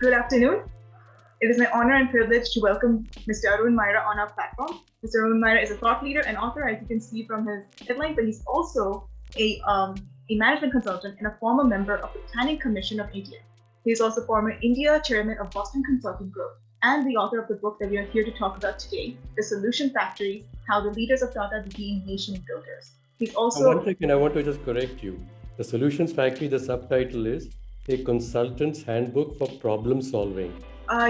Good afternoon. It is my honor and privilege to welcome Mr. Arun Maira on our platform. Mr. Arun Maira is a thought leader and author, as you can see from his headline, but he's also a management consultant and a former member of the Planning Commission of India. He is also former India chairman of Boston Consulting Group and the author of the book that we are here to talk about today, The Solution Factories: How the Leaders of Tata Became Nation Builders. He's also... One second, I want to just correct you. The Solutions Factory, the subtitle is A Consultant's Handbook for Problem Solving.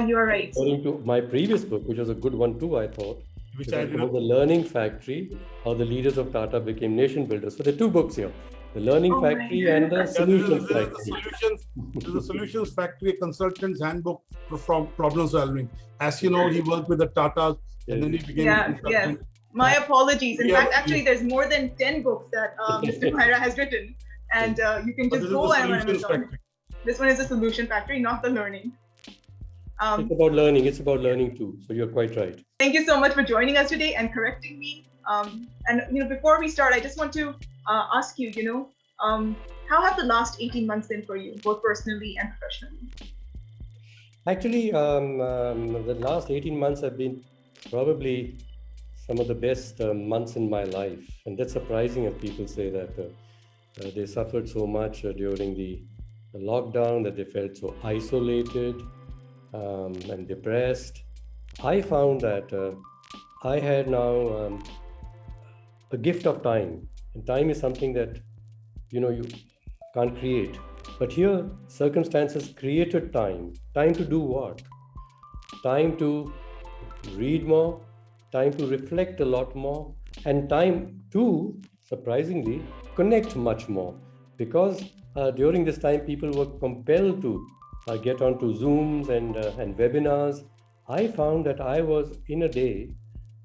You are right. According to my previous book, which was a good one too, I thought, which I called The Learning Factory, How the Leaders of Tata Became Nation Builders. So there are two books here, The Learning Factory and The Solutions Factory. The Solutions Factory, a consultant's handbook for problem solving. As you know, he worked with the Tatas and then he became a consultant. Yes. My apologies. In fact, actually, there's more than 10 books that Mr. Maira has written. And you can just go on Amazon. This one is the Solution Factory, not the Learning. It's about learning. It's about learning too. So you're quite right. Thank you so much for joining us today and correcting me. And before we start, I just want to ask you, how have the last 18 months been for you, both personally and professionally? Actually, the last 18 months have been probably some of the best months in my life. And that's surprising if people say that they suffered so much during the lockdown, that they felt so isolated and depressed. I found that I had now a gift of time. And time is something that, you can't create. But here, circumstances created time. Time to do what? Time to read more, time to reflect a lot more, and time to, surprisingly, connect much more. Because during this time, people were compelled to get onto Zooms and webinars. I found that I was, in a day,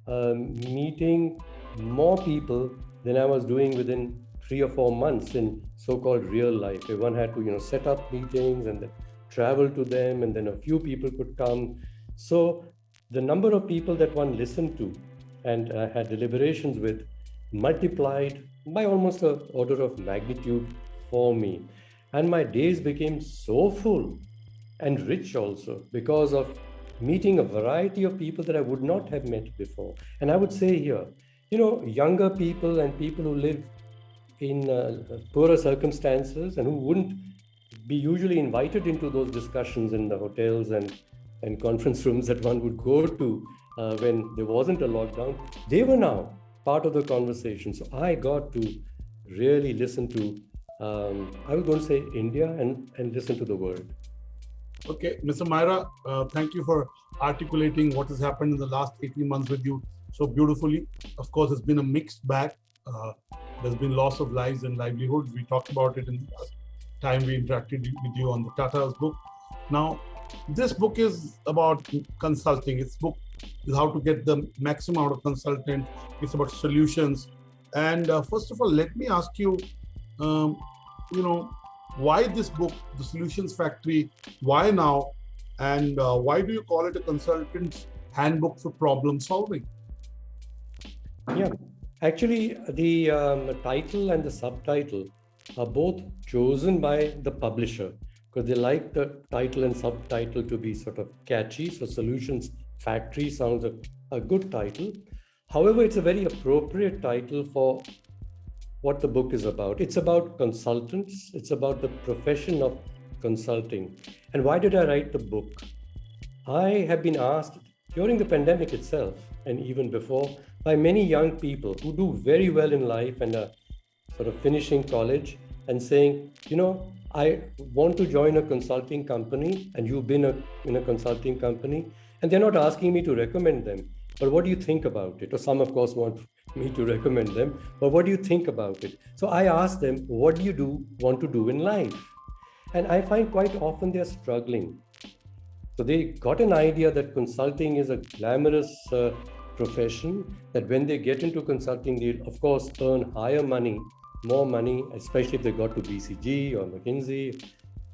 meeting more people than I was doing within 3 or 4 months in so-called real life. One had to, set up meetings and then travel to them, and then a few people could come. So the number of people that one listened to and had deliberations with multiplied by almost an order of magnitude for me. And my days became so full and rich also because of meeting a variety of people that I would not have met before. And I would say here, younger people and people who live in poorer circumstances and who wouldn't be usually invited into those discussions in the hotels and conference rooms that one would go to when there wasn't a lockdown, they were now part of the conversation. So I got to really listen to, I was going to say India and listen to the world. Okay, Mr. Maira, thank you for articulating what has happened in the last 18 months with you so beautifully. Of course, it's been a mixed bag. There's been loss of lives and livelihoods. We talked about it in the last time we interacted with you on the Tata's book. Now, this book is about consulting. This book is how to get the maximum out of consultant. It's about solutions. And first of all, let me ask you, why this book, The Solutions Factory? Why now? And why do you call it a consultant's handbook for problem solving? Yeah, actually, the title and the subtitle are both chosen by the publisher because they like the title and subtitle to be sort of catchy. So Solutions Factory sounds a good title. However, it's a very appropriate title for what the book is about. It's about consultants. It's about the profession of consulting. And why did I write the book? I have been asked during the pandemic itself, and even before, by many young people who do very well in life and are sort of finishing college and saying, I want to join a consulting company, and you've been in a consulting company, and they're not asking me to recommend them. But what do you think about it? Or some, of course, want me to recommend them. But what do you think about it? So I ask them, what do you want to do in life? And I find quite often they're struggling. So they got an idea that consulting is a glamorous profession, that when they get into consulting, they'll, of course, earn higher money, more money, especially if they got to BCG or McKinsey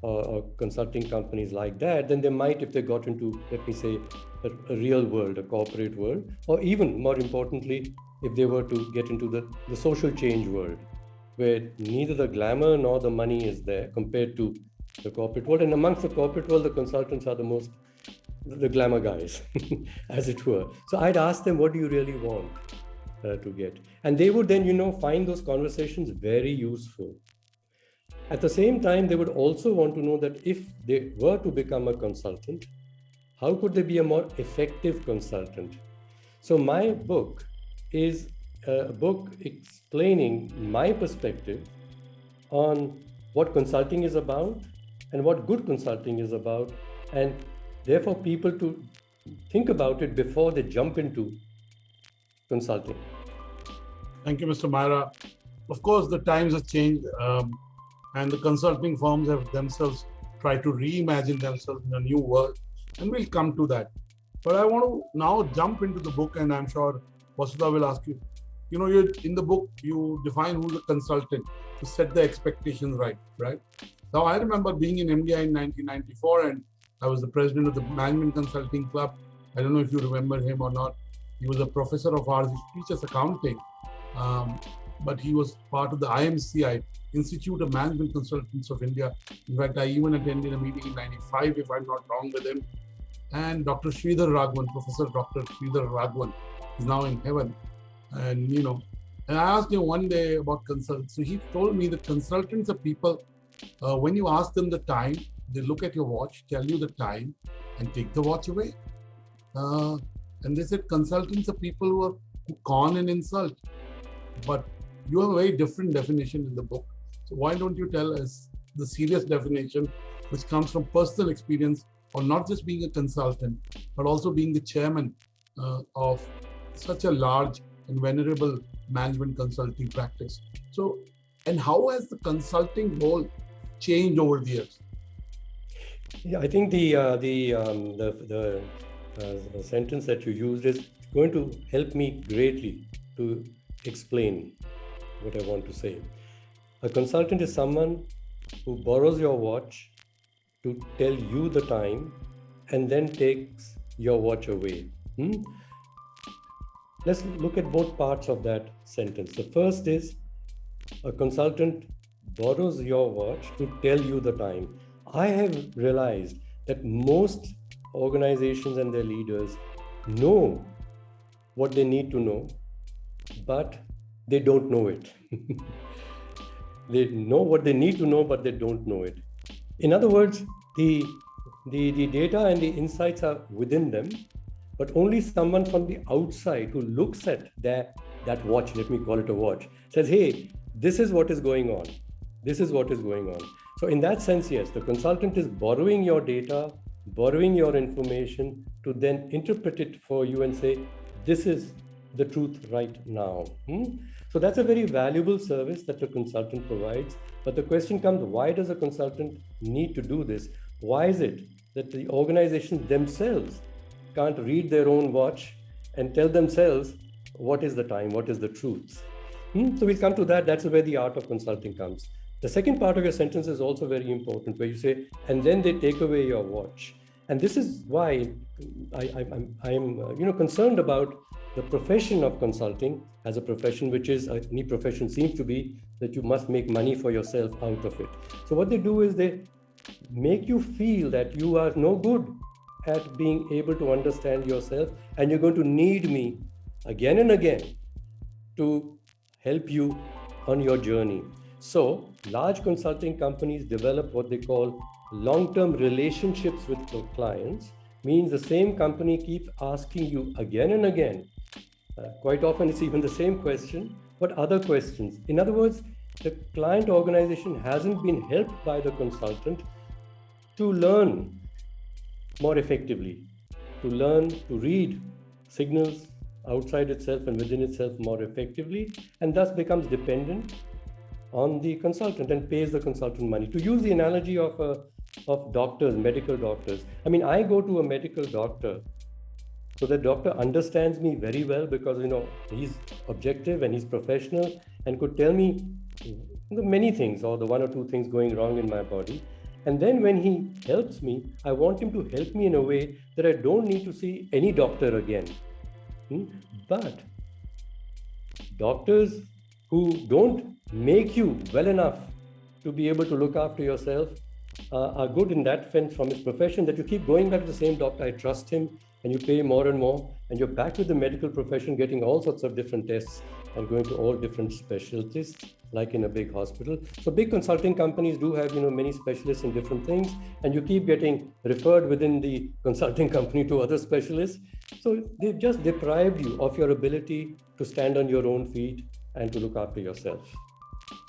or consulting companies like that, then they might, if they got into, let me say, a real world, a corporate world, or even more importantly, if they were to get into the social change world, where neither the glamour nor the money is there compared to the corporate world. And amongst the corporate world, the consultants are the glamour guys, as it were. So I'd ask them, what do you really want to get? And they would then, find those conversations very useful. At the same time, they would also want to know that if they were to become a consultant, how could they be a more effective consultant? So my book is a book explaining my perspective on what consulting is about and what good consulting is about, and therefore people to think about it before they jump into consulting. Thank you, Mr. Maira. Of course, the times have changed, and the consulting firms have themselves tried to reimagine themselves in a new world, and we'll come to that. But I want to now jump into the book, and I'm sure Vasudha will ask you. In the book, you define who's a consultant to set the expectations right? Now, I remember being in India in 1994, and I was the president of the Management Consulting Club. I don't know if you remember him or not. He was a professor of ours. He teaches accounting, but he was part of the IMCI, Institute of Management Consultants of India. In fact, I even attended a meeting in 95, if I'm not wrong, with him. And Dr. Sridhar Raghavan, Professor Dr. Sridhar Raghavan, is now in heaven. And, and I asked him one day about consultants. So he told me that consultants are people, when you ask them the time, they look at your watch, tell you the time, and take the watch away. And they said consultants are people who con and insult. But you have a very different definition in the book. So why don't you tell us the serious definition, which comes from personal experience of not just being a consultant, but also being the chairman of such a large and venerable management consulting practice. So, and how has the consulting role changed over the years? Yeah, I think the sentence that you used is going to help me greatly to explain what I want to say. A consultant is someone who borrows your watch to tell you the time and then takes your watch away. Let's look at both parts of that sentence. The first is a consultant borrows your watch to tell you the time. I have realized that most organizations and their leaders know what they need to know, but they don't know it. They know what they need to know, but they don't know it. In other words, the data and the insights are within them, but only someone from the outside who looks at that watch, let me call it a watch, says, hey, this is what is going on. This is what is going on. So in that sense, yes, the consultant is borrowing your data, borrowing your information to then interpret it for you and say, this is the truth right now. So that's a very valuable service that the consultant provides. But the question comes, why does a consultant need to do this? Why is it that the organizations themselves can't read their own watch and tell themselves what is the time, what is the truth? So we'll come to that. That's where the art of consulting comes. The second part of your sentence is also very important, where you say, and then they take away your watch. And this is why I'm concerned about the profession of consulting as a profession, which is, any profession seems to be, that you must make money for yourself out of it. So what they do is they make you feel that you are no good at being able to understand yourself, and you're going to need me again and again to help you on your journey. So large consulting companies develop what they call long-term relationships with the clients. Means the same company keeps asking you again and again. Quite often it's even the same question, but other questions. In other words, the client organization hasn't been helped by the consultant to learn more effectively, to learn to read signals outside itself and within itself more effectively, and thus becomes dependent on the consultant and pays the consultant money. To use the analogy of doctors, medical doctors, I mean, I go to a medical doctor so the doctor understands me very well because, he's objective and he's professional and could tell me many things or the one or two things going wrong in my body. And then when he helps me, I want him to help me in a way that I don't need to see any doctor again. But doctors who don't make you well enough to be able to look after yourself are good in that sense from his profession, that you keep going back to the same doctor, I trust him, and you pay more and more, and you're back with the medical profession, getting all sorts of different tests and going to all different specialties, like in a big hospital. So big consulting companies do have, many specialists in different things, and you keep getting referred within the consulting company to other specialists. So they've just deprived you of your ability to stand on your own feet and to look after yourself.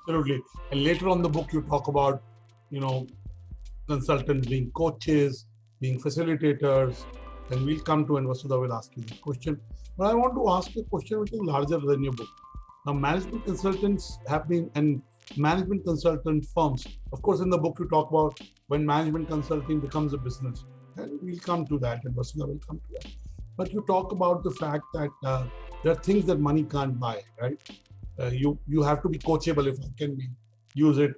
Absolutely. And later on the book, you talk about, consultants being coaches, being facilitators, and we'll come to, and Vasudha will ask you the question. But I want to ask you a question which is larger than your book. Now, management consultants have been, and management consultant firms, of course, in the book you talk about when management consulting becomes a business, and we'll come to that, and Vasudha will come to that. But you talk about the fact that there are things that money can't buy, right? You have to be coachable, if I can use it,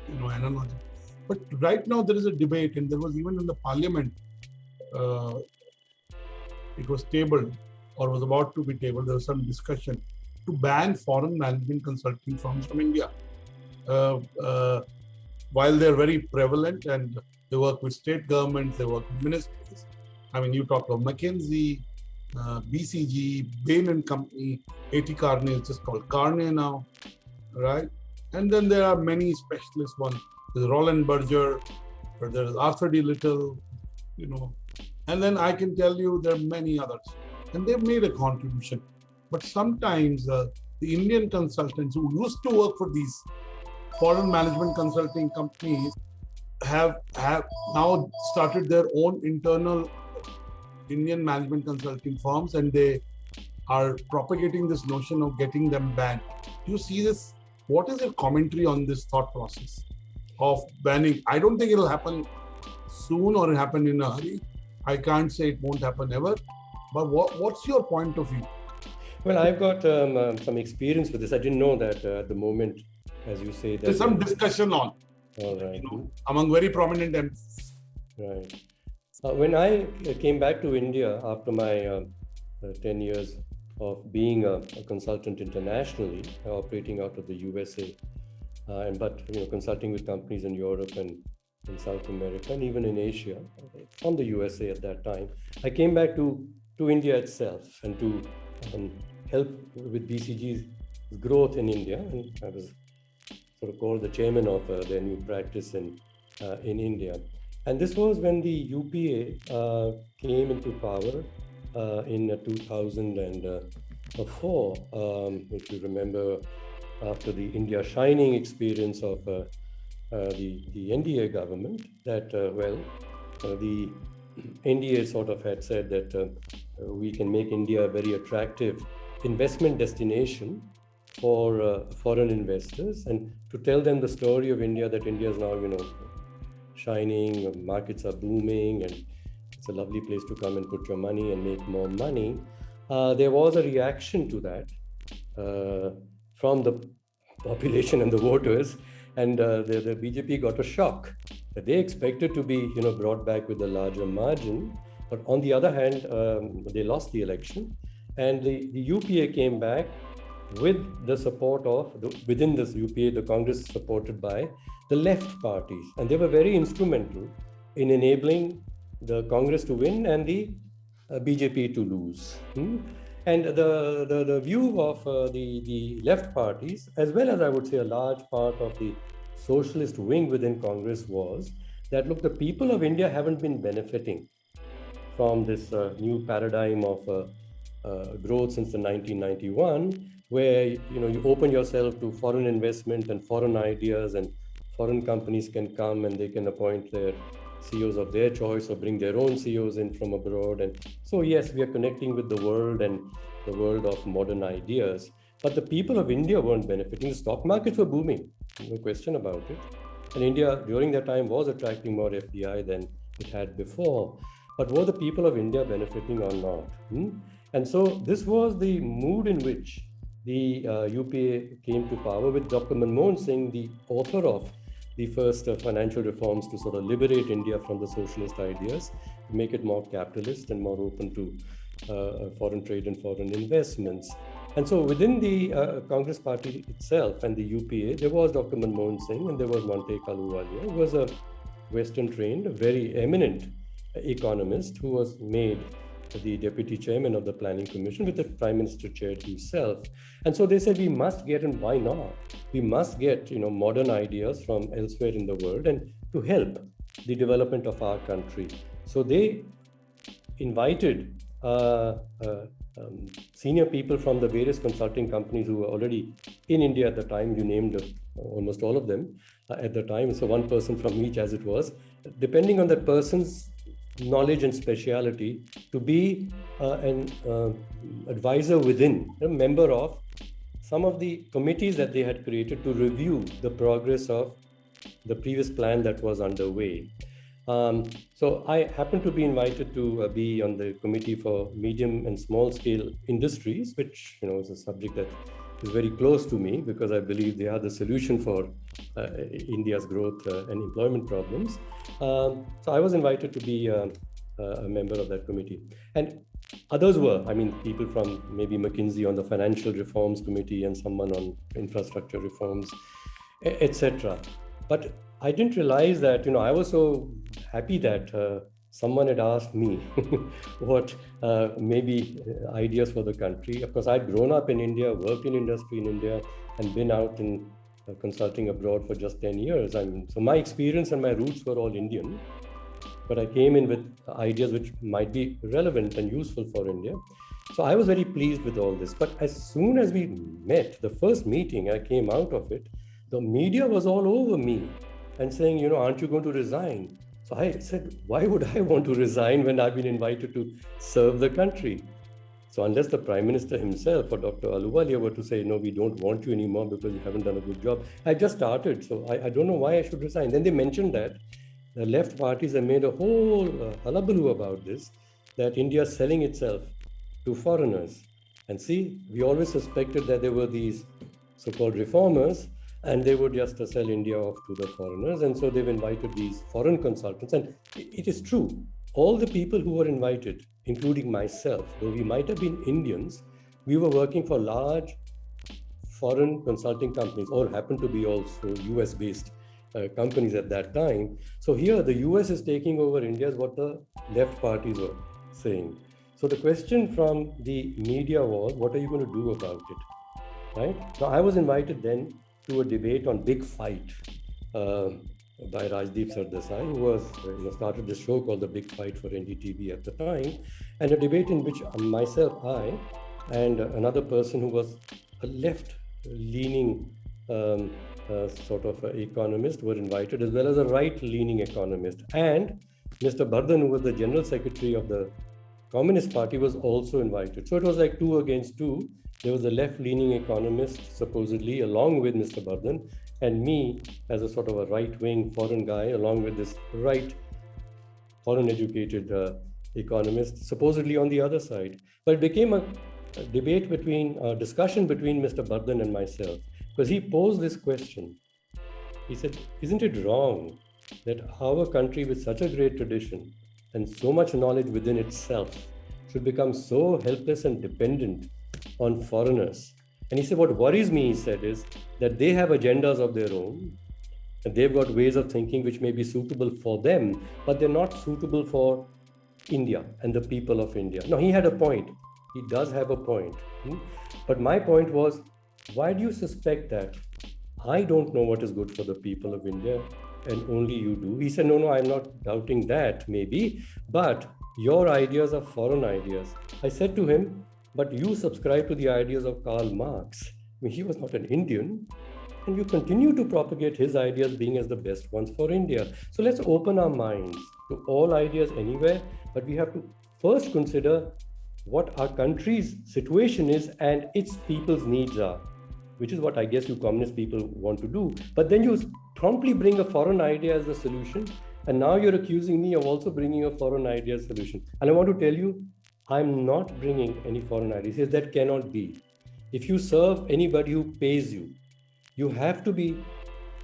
analogy. But right now there is a debate, and there was even in the parliament, it was tabled or was about to be tabled. There was some discussion to ban foreign management consulting firms from India. While they're very prevalent and they work with state governments, they work with ministries. I mean, you talk about McKinsey, BCG, Bain and Company, A.T. Carney is just called Carney now, right? And then there are many specialist ones. There's Roland Berger, or there's Arthur D. Little, and then I can tell you there are many others. And they've made a contribution. But sometimes the Indian consultants who used to work for these foreign management consulting companies have now started their own internal Indian management consulting firms, and they are propagating this notion of getting them banned. Do you see this? What is your commentary on this thought process of banning? I don't think it'll happen soon or happen in a hurry. I can't say it won't happen ever. But what's your point of view? Well, I've got some experience with this. I didn't know that at the moment, as you say. There's some discussion on, all right. Among very prominent MPs. Right. When I came back to India after my 10 years of being a consultant internationally, operating out of the USA, but consulting with companies in Europe and in South America and even in Asia, from the USA at that time, I came back to India itself and to help with BCG's growth in India. And I was sort of called the chairman of their new practice in India. And this was when the UPA came into power in 2004, if you remember, after the India Shining experience of the NDA government, that, the NDA sort of had said that we can make India a very attractive investment destination for foreign investors, and to tell them the story of India, that India is now, shining, markets are booming, and it's a lovely place to come and put your money and make more money. There was a reaction to that from the population and the voters, and the BJP got a shock that they expected to be, brought back with a larger margin. But on the other hand, they lost the election, and the UPA came back with the support of, within this UPA, the Congress is supported by the left parties. And they were very instrumental in enabling the Congress to win and the BJP to lose. And the view of the left parties, as well as I would say a large part of the socialist wing within Congress, was that, look, the people of India haven't been benefiting from this new paradigm of growth since the 1991, where you open yourself to foreign investment and foreign ideas, and foreign companies can come and they can appoint their CEOs of their choice or bring their own CEOs in from abroad. And so, yes, we are connecting with the world and the world of modern ideas. But the people of India weren't benefiting. The stock markets were booming, no question about it. And India, during that time, was attracting more FDI than it had before. But were the people of India benefiting or not? And so this was the mood in which the UPA came to power, with Dr. Manmohan Singh, the author of the first financial reforms to sort of liberate India from the socialist ideas, to make it more capitalist and more open to foreign trade and foreign investments. And so within the Congress party itself and the UPA, there was Dr. Manmohan Singh and there was Monte Ahluwalia, who was a Western trained, a very eminent economist who was made the deputy chairman of the planning commission with the prime minister chaired himself. And so they said, we must get, and why not? We must get, modern ideas from elsewhere in the world and to help the development of our country. So they invited senior people from the various consulting companies who were already in India at the time. You named almost all of them at the time. So one person from each, as it was, depending on that person's knowledge and speciality, to be an advisor within, a member of some of the committees that they had created to review the progress of the previous plan that was underway. So I happened to be invited to be on the committee for medium and small scale industries, which is a subject that is very close to me because I believe they are the solution for India's growth and employment problems. So I was invited to be a member of that committee. And others were, people from maybe McKinsey on the financial reforms committee and someone on infrastructure reforms, etc. But I didn't realize that, I was so happy that someone had asked me what maybe ideas for the country. Of course, I'd grown up in India, worked in industry in India, and been out in consulting abroad for just 10 years. So my experience and my roots were all Indian, but I came in with ideas which might be relevant and useful for India. So I was very pleased with all this. But as soon as we met, the first meeting, I came out of it, the media was all over me and saying, aren't you going to resign? So I said, why would I want to resign when I've been invited to serve the country? So unless the Prime Minister himself or Dr. Ahluwalia were to say, no, we don't want you anymore because you haven't done a good job. I just started, so I don't know why I should resign. Then they mentioned that the left parties have made a whole hullabaloo about this, that India is selling itself to foreigners. And see, we always suspected that there were these so-called reformers and they would just sell India off to the foreigners. And so they've invited these foreign consultants. And it is true, all the people who were invited, including myself, though we might have been Indians, we were working for large foreign consulting companies, or happened to be also US-based companies at that time. So here, the US is taking over India is what the left parties were saying. So the question from the media was, what are you going to do about it? Right? Now, I was invited then to a debate on Big Fight by Rajdeep Sardesai, who was started this show called The Big Fight for NDTV at the time, and a debate in which myself, I, and another person who was a left-leaning sort of economist were invited, as well as a right-leaning economist. And Mr. Bardhan, who was the General Secretary of the Communist Party, was also invited. So it was like 2 against 2. There was a left-leaning economist, supposedly, along with Mr. Bardhan, and me as a sort of a right-wing foreign guy, along with this right foreign-educated economist, supposedly on the other side. But it became a debate a discussion between Mr. Bardhan and myself, because he posed this question. He said, isn't it wrong that our country with such a great tradition and so much knowledge within itself should become so helpless and dependent on foreigners? And he said, what worries me, he said, is that they have agendas of their own, and they've got ways of thinking which may be suitable for them, but they're not suitable for India and the people of India. Now, he had a point. He does have a point. But my point was, why do you suspect that I don't know what is good for the people of India and only you do? He said, no, I'm not doubting that, maybe, but your ideas are foreign ideas. I said to him, but you subscribe to the ideas of Karl Marx. He was not an Indian, and you continue to propagate his ideas being as the best ones for India. So let's open our minds to all ideas anywhere, but we have to first consider what our country's situation is and its people's needs are, which is what I guess you communist people want to do. But then you promptly bring a foreign idea as the solution, and now you're accusing me of also bringing a foreign idea as solution. And I want to tell you, I'm not bringing any foreign ideas. That cannot be. If you serve anybody who pays you, you have to be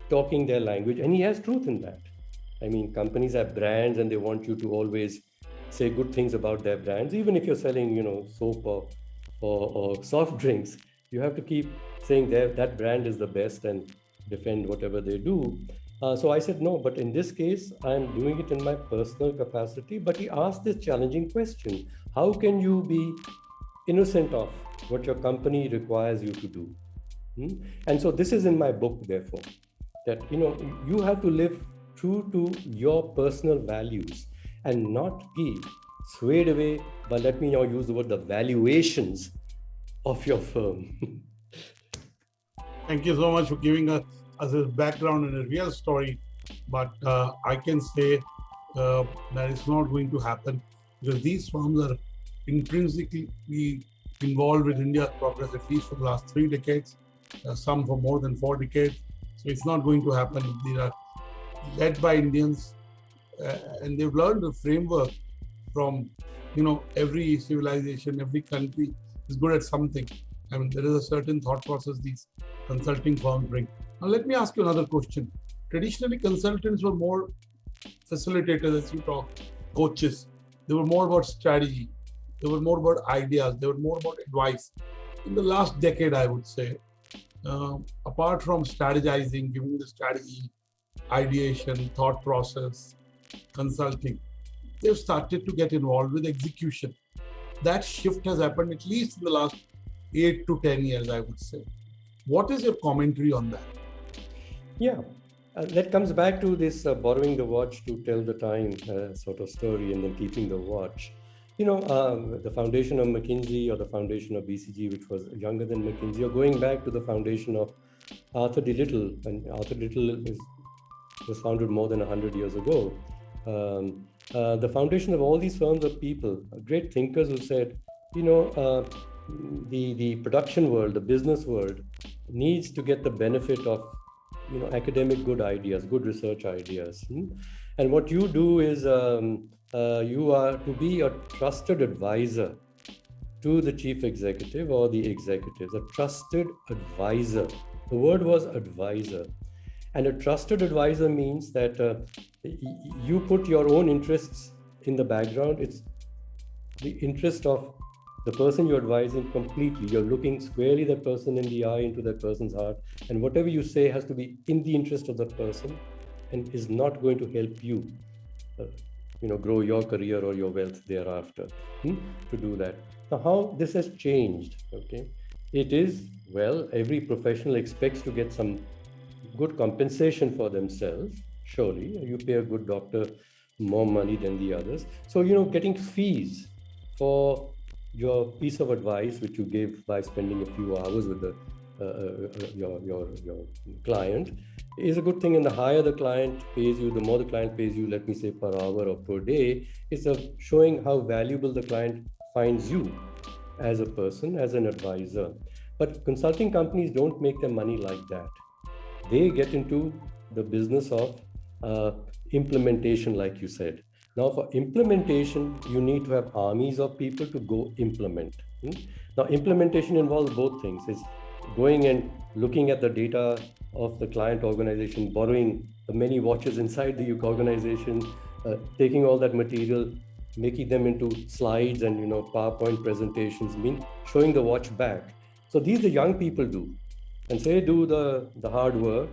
talking their language, and he has truth in that. I mean, companies have brands and they want you to always say good things about their brands. Even if you're selling, soap or soft drinks, you have to keep saying that brand is the best and defend whatever they do. So I said, no, but in this case, I'm doing it in my personal capacity. But he asked this challenging question: how can you be innocent of what your company requires you to do? And so this is in my book, therefore, that you have to live true to your personal values and not be swayed away by, let me now use the word, the valuations of your firm. Thank you so much for giving us a background and a real story. But I can say that it's not going to happen, because these firms are intrinsically involved with India's progress, at least for the last 3 decades, some for more than 4 decades. So it's not going to happen. They are led by Indians, and they've learned the framework from, every civilization, every country is good at something. I mean, there is a certain thought process these consulting firms bring. Now, let me ask you another question. Traditionally, consultants were more facilitators, as you talk, coaches. They were more about strategy. They were more about ideas. They were more about advice. In the last decade, I would say, apart from strategizing, giving the strategy, ideation, thought process, consulting, they've started to get involved with execution. That shift has happened at least in the last 8 to 10 years, I would say. What is your commentary on that? Yeah, that comes back to this borrowing the watch to tell the time sort of story, and then keeping the watch. The foundation of McKinsey or the foundation of BCG, which was younger than McKinsey, or going back to the foundation of Arthur D. Little, and Arthur D. Little was founded more than 100 years ago. The foundation of all these firms are people, great thinkers who said, the production world, the business world needs to get the benefit of, academic good ideas, good research ideas. And what you do is you are to be a trusted advisor to the chief executive or the executives, a trusted advisor. The word was advisor. And a trusted advisor means that you put your own interests in the background. It's the interest of the person you're advising completely. You're looking squarely that person in the eye, into that person's heart. And whatever you say has to be in the interest of the person and is not going to help you, grow your career or your wealth thereafter, to do that. Now, how this has changed, okay? It is, every professional expects to get some good compensation for themselves. Surely, you pay a good doctor more money than the others. So, getting fees for your piece of advice, which you gave by spending a few hours with your client, is a good thing. And the higher the client pays you, the more the client pays you, let me say per hour or per day, is showing how valuable the client finds you as a person, as an advisor. But consulting companies don't make their money like that. They get into the business of implementation, like you said. Now, for implementation, you need to have armies of people to go implement. Now, implementation involves both things. It's going and looking at the data of the client organization, borrowing the many watches inside the organization, taking all that material, making them into slides and PowerPoint presentations, showing the watch back. So these the young people do, and they do the hard work,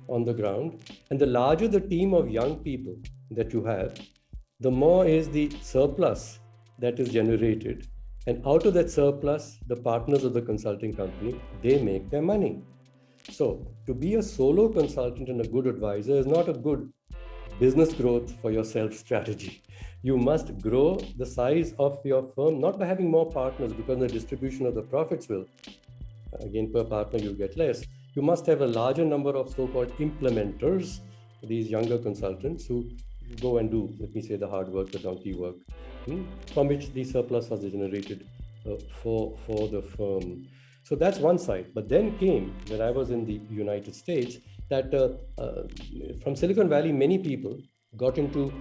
on the ground. And the larger the team of young people that you have, the more is the surplus that is generated. And out of that surplus, the partners of the consulting company, they make their money. So to be a solo consultant and a good advisor is not a good business growth for yourself strategy. You must grow the size of your firm, not by having more partners, because the distribution of the profits will, again, per partner, you'll get less. You must have a larger number of so-called implementers, these younger consultants who go and do, let me say, the hard work, the donkey work, from which the surplus was generated for the firm. So that's one side. But then came, when I was in the United States, that from Silicon Valley, many people got into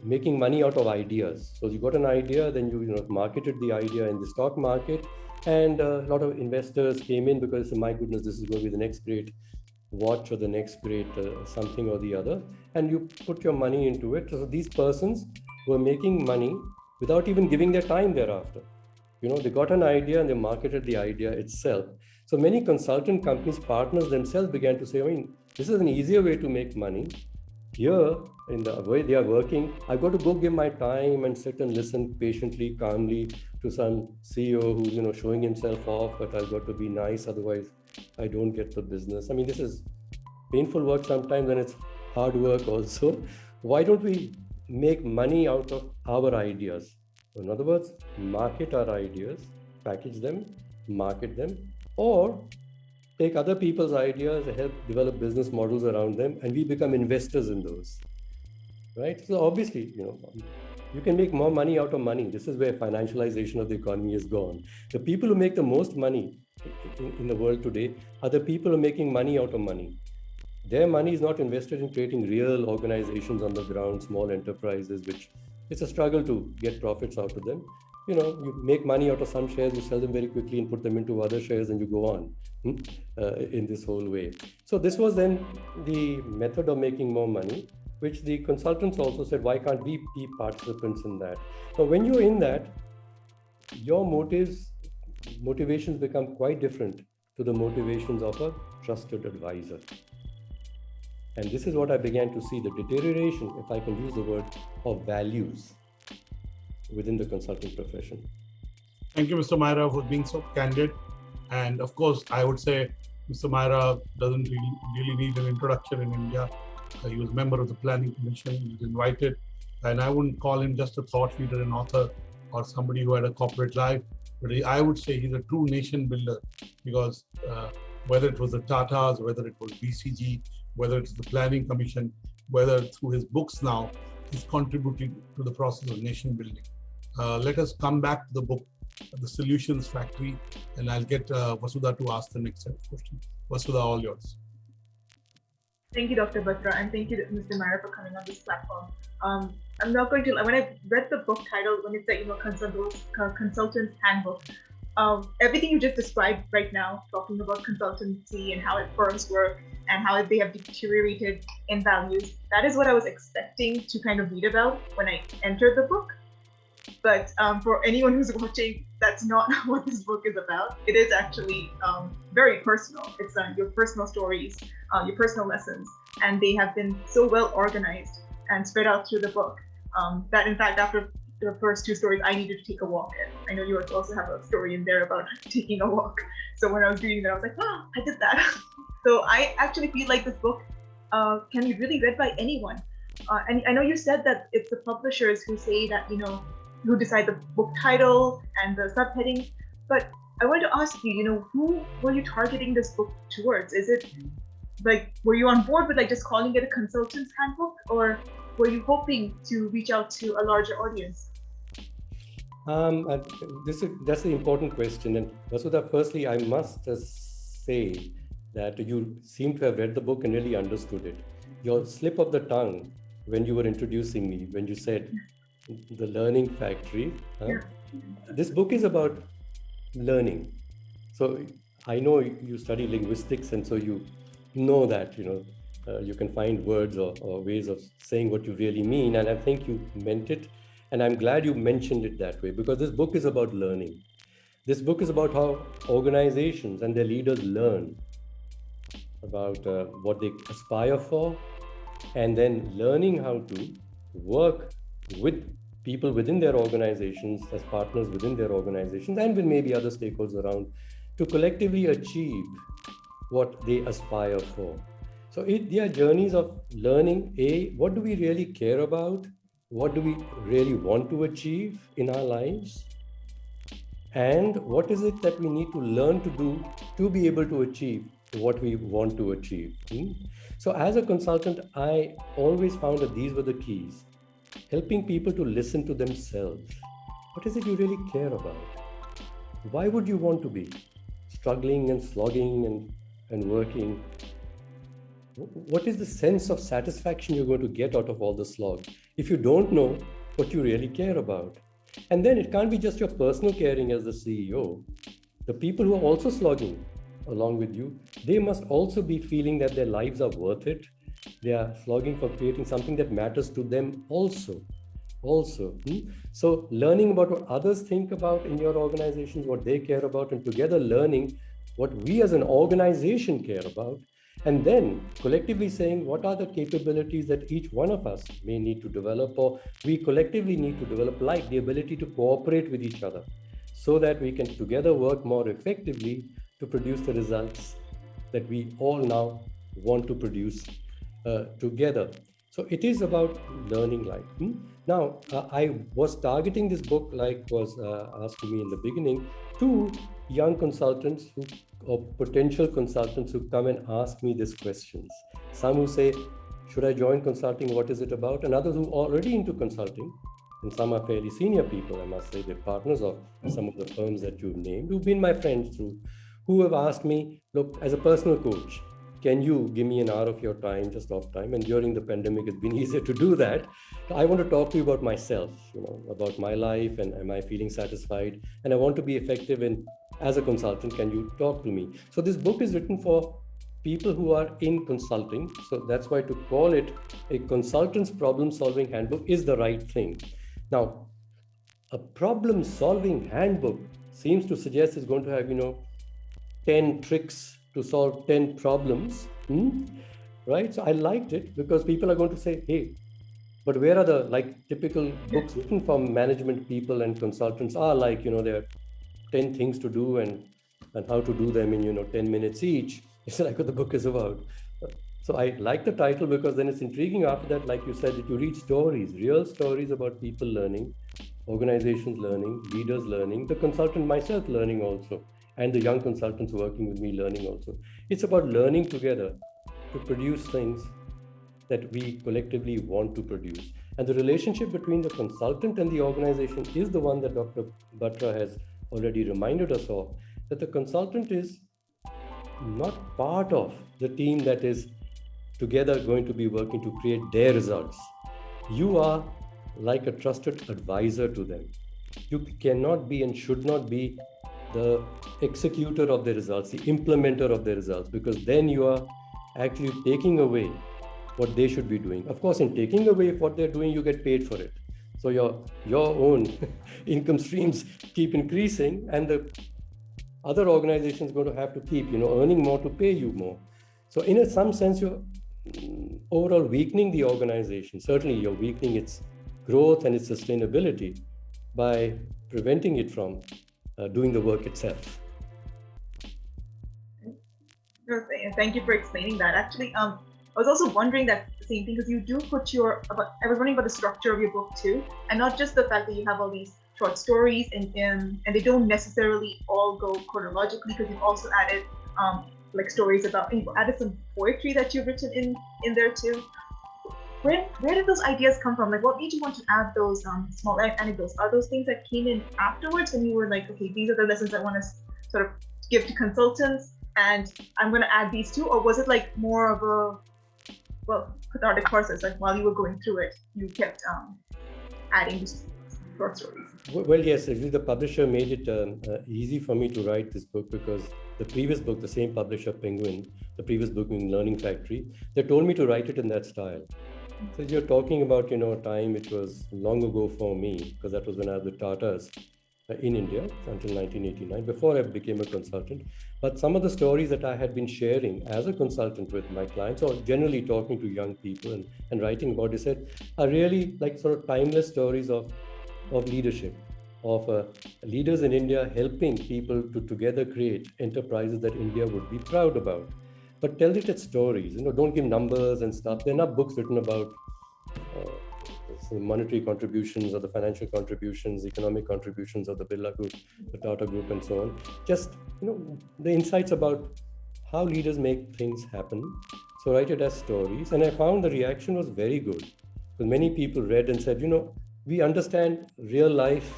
making money out of ideas. So you got an idea, then you marketed the idea in the stock market, and a lot of investors came in because, my goodness, this is going to be the next great watch or the next great something or the other, and you put your money into it. So these persons were making money without even giving their time thereafter. They got an idea and they marketed the idea itself. So many consultant companies, partners themselves began to say, This is an easier way to make money. Here, in the way they are working, I've got to go give my time and sit and listen patiently, calmly to some CEO who's showing himself off, but I've got to be nice, otherwise I don't get the business. I mean, this is painful work sometimes, and it's hard work also. Why don't we make money out of our ideas? In other words, market our ideas, package them, market them, or take other people's ideas, help develop business models around them, and we become investors in those, right? So obviously, you can make more money out of money. This is where financialization of the economy has gone. The people who make the most money in the world today are the people who are making money out of money. Their money is not invested in creating real organizations on the ground, small enterprises, which it's a struggle to get profits out of them. You make money out of some shares, you sell them very quickly and put them into other shares, and you go on in this whole way. So this was then the method of making more money, which the consultants also said, why can't we be participants in that? So when you're in that, your motivations become quite different to the motivations of a trusted advisor. And this is what I began to see, the deterioration, if I can use the word, of values within the consulting profession. Thank you, Mr. Maira, for being so candid. And of course, I would say Mr. Maira doesn't really need an introduction in India. He was a member of the Planning Commission. He was invited. And I wouldn't call him just a thought leader and author or somebody who had a corporate life. But I would say he's a true nation builder, because whether it was the Tatas, whether it was BCG, whether it's the Planning Commission, whether through his books now, he's contributing to the process of nation building. Let us come back to the book, The Solutions Factory, and I'll get Vasudha to ask the next set of questions. Vasudha, all yours. Thank you, Dr. Batra, and thank you, Mr. Maira, for coming on this platform. I'm not going to, when I read the book title, when it said, Consultant's Handbook, everything you just described right now, talking about consultancy and how firms work and how they have deteriorated in values, that is what I was expecting to kind of read about when I entered the book. But for anyone who's watching, that's not what this book is about. It is actually very personal. It's your personal stories, your personal lessons, and they have been so well organized and spread out through the book that, in fact, after the first two stories, I needed to take a walk. And I know you also have a story in there about taking a walk. So when I was reading that, I was like, I did that. So I actually feel like this book can be really read by anyone. And I know you said that it's the publishers who say that, who decide the book title and the subheading. But I wanted to ask you, who were you targeting this book towards? Is it were you on board with just calling it a consultant's handbook, or were you hoping to reach out to a larger audience? That's the important question. And Vasudha, firstly, I must say that you seem to have read the book and really understood it. Your slip of the tongue when you were introducing me, when you said the learning factory, this book is about learning. So I know you study linguistics, and so you know that, you can find words or ways of saying what you really mean. And I think you meant it. And I'm glad you mentioned it that way, because this book is about learning. This book is about how organizations and their leaders learn about what they aspire for, and then learning how to work with people within their organizations, as partners within their organizations, and with maybe other stakeholders around, to collectively achieve what they aspire for. So they are journeys of learning, what do we really care about? What do we really want to achieve in our lives? And what is it that we need to learn to do to be able to achieve what we want to achieve? So as a consultant, I always found that these were the keys. Helping people to listen to themselves. What is it you really care about? Why would you want to be struggling and slogging and working? What is the sense of satisfaction you're going to get out of all the slog if you don't know what you really care about? And then it can't be just your personal caring as the CEO. The people who are also slogging along with you, they must also be feeling that their lives are worth it. They are slogging for creating something that matters to them also. So learning about what others think about in your organizations, what they care about, and together learning what we as an organization care about, And then collectively saying what are the capabilities that each one of us may need to develop, or we collectively need to develop, like the ability to cooperate with each other so that we can together work more effectively to produce the results that we all now want to produce together. So it is about learning life. Now, I was targeting this book, like was asked to me in the beginning, to young consultants who, or potential consultants who come and ask me these questions. Some who say, should I join consulting? What is it about? And others who are already into consulting. And some are fairly senior people, I must say. They're partners of some of the firms that you've named, who've been my friends through, who have asked me, look, as a personal coach, can you give me an hour of your time, just off time? And during the pandemic, it's been easier to do that. I want to talk to you about myself, about my life, and am I feeling satisfied? And I want to be effective in, as a consultant, can you talk to me? So this book is written for people who are in consulting. So that's why to call it a consultant's problem-solving handbook is the right thing. Now, a problem-solving handbook seems to suggest it's going to have, 10 tricks to solve 10 problems, right? So I liked it because people are going to say, hey, but where are the typical books written from management people and consultants are there are 10 things to do and how to do them in 10 minutes each. It's like what the book is about. So I like the title because then it's intriguing after that, like you said, that you read stories, real stories about people learning, organizations learning, leaders learning, the consultant myself learning also, and the young consultants working with me learning also. It's about learning together to produce things that we collectively want to produce. And the relationship between the consultant and the organization is the one that Dr. Batra has already reminded us of, that the consultant is not part of the team that is together going to be working to create their results. You are like a trusted advisor to them. You cannot be and should not be the executor of the results, the implementer of the results, because then you are actually taking away what they should be doing. Of course, in taking away what they're doing, you get paid for it. So your own income streams keep increasing, and the other organizations going to have to keep, earning more to pay you more. So in some sense, you're overall weakening the organization. Certainly, you're weakening its growth and its sustainability by preventing it from doing the work itself. Thank you for explaining that. Actually, I was also wondering that same thing, because you do put I was wondering about the structure of your book too, and not just the fact that you have all these short stories and they don't necessarily all go chronologically, because you've also added stories about, you've added some poetry that you've written in there too. Where did those ideas come from? What made you want to add those small anecdotes? Are those things that came in afterwards when you were like, okay, these are the lessons I want to sort of give to consultants, and I'm going to add these too? Or was it more of a cathartic process? While you were going through it, you kept adding these short stories? Well, yes, actually the publisher made it easy for me to write this book, because the previous book, the same publisher, Penguin, the previous book in Learning Factory, they told me to write it in that style. So you're talking about, a time which was long ago for me, because that was when I was with Tatas in India until 1989, before I became a consultant. But some of the stories that I had been sharing as a consultant with my clients, or generally talking to young people and writing about it, said, are really sort of timeless stories of leadership, of leaders in India helping people to together create enterprises that India would be proud about. But tell it as stories, don't give numbers and stuff. There are not books written about monetary contributions or the financial contributions, economic contributions of the Birla Group, the Tata Group, and so on. Just, the insights about how leaders make things happen. So write it as stories. And I found the reaction was very good, because many people read and said, we understand real life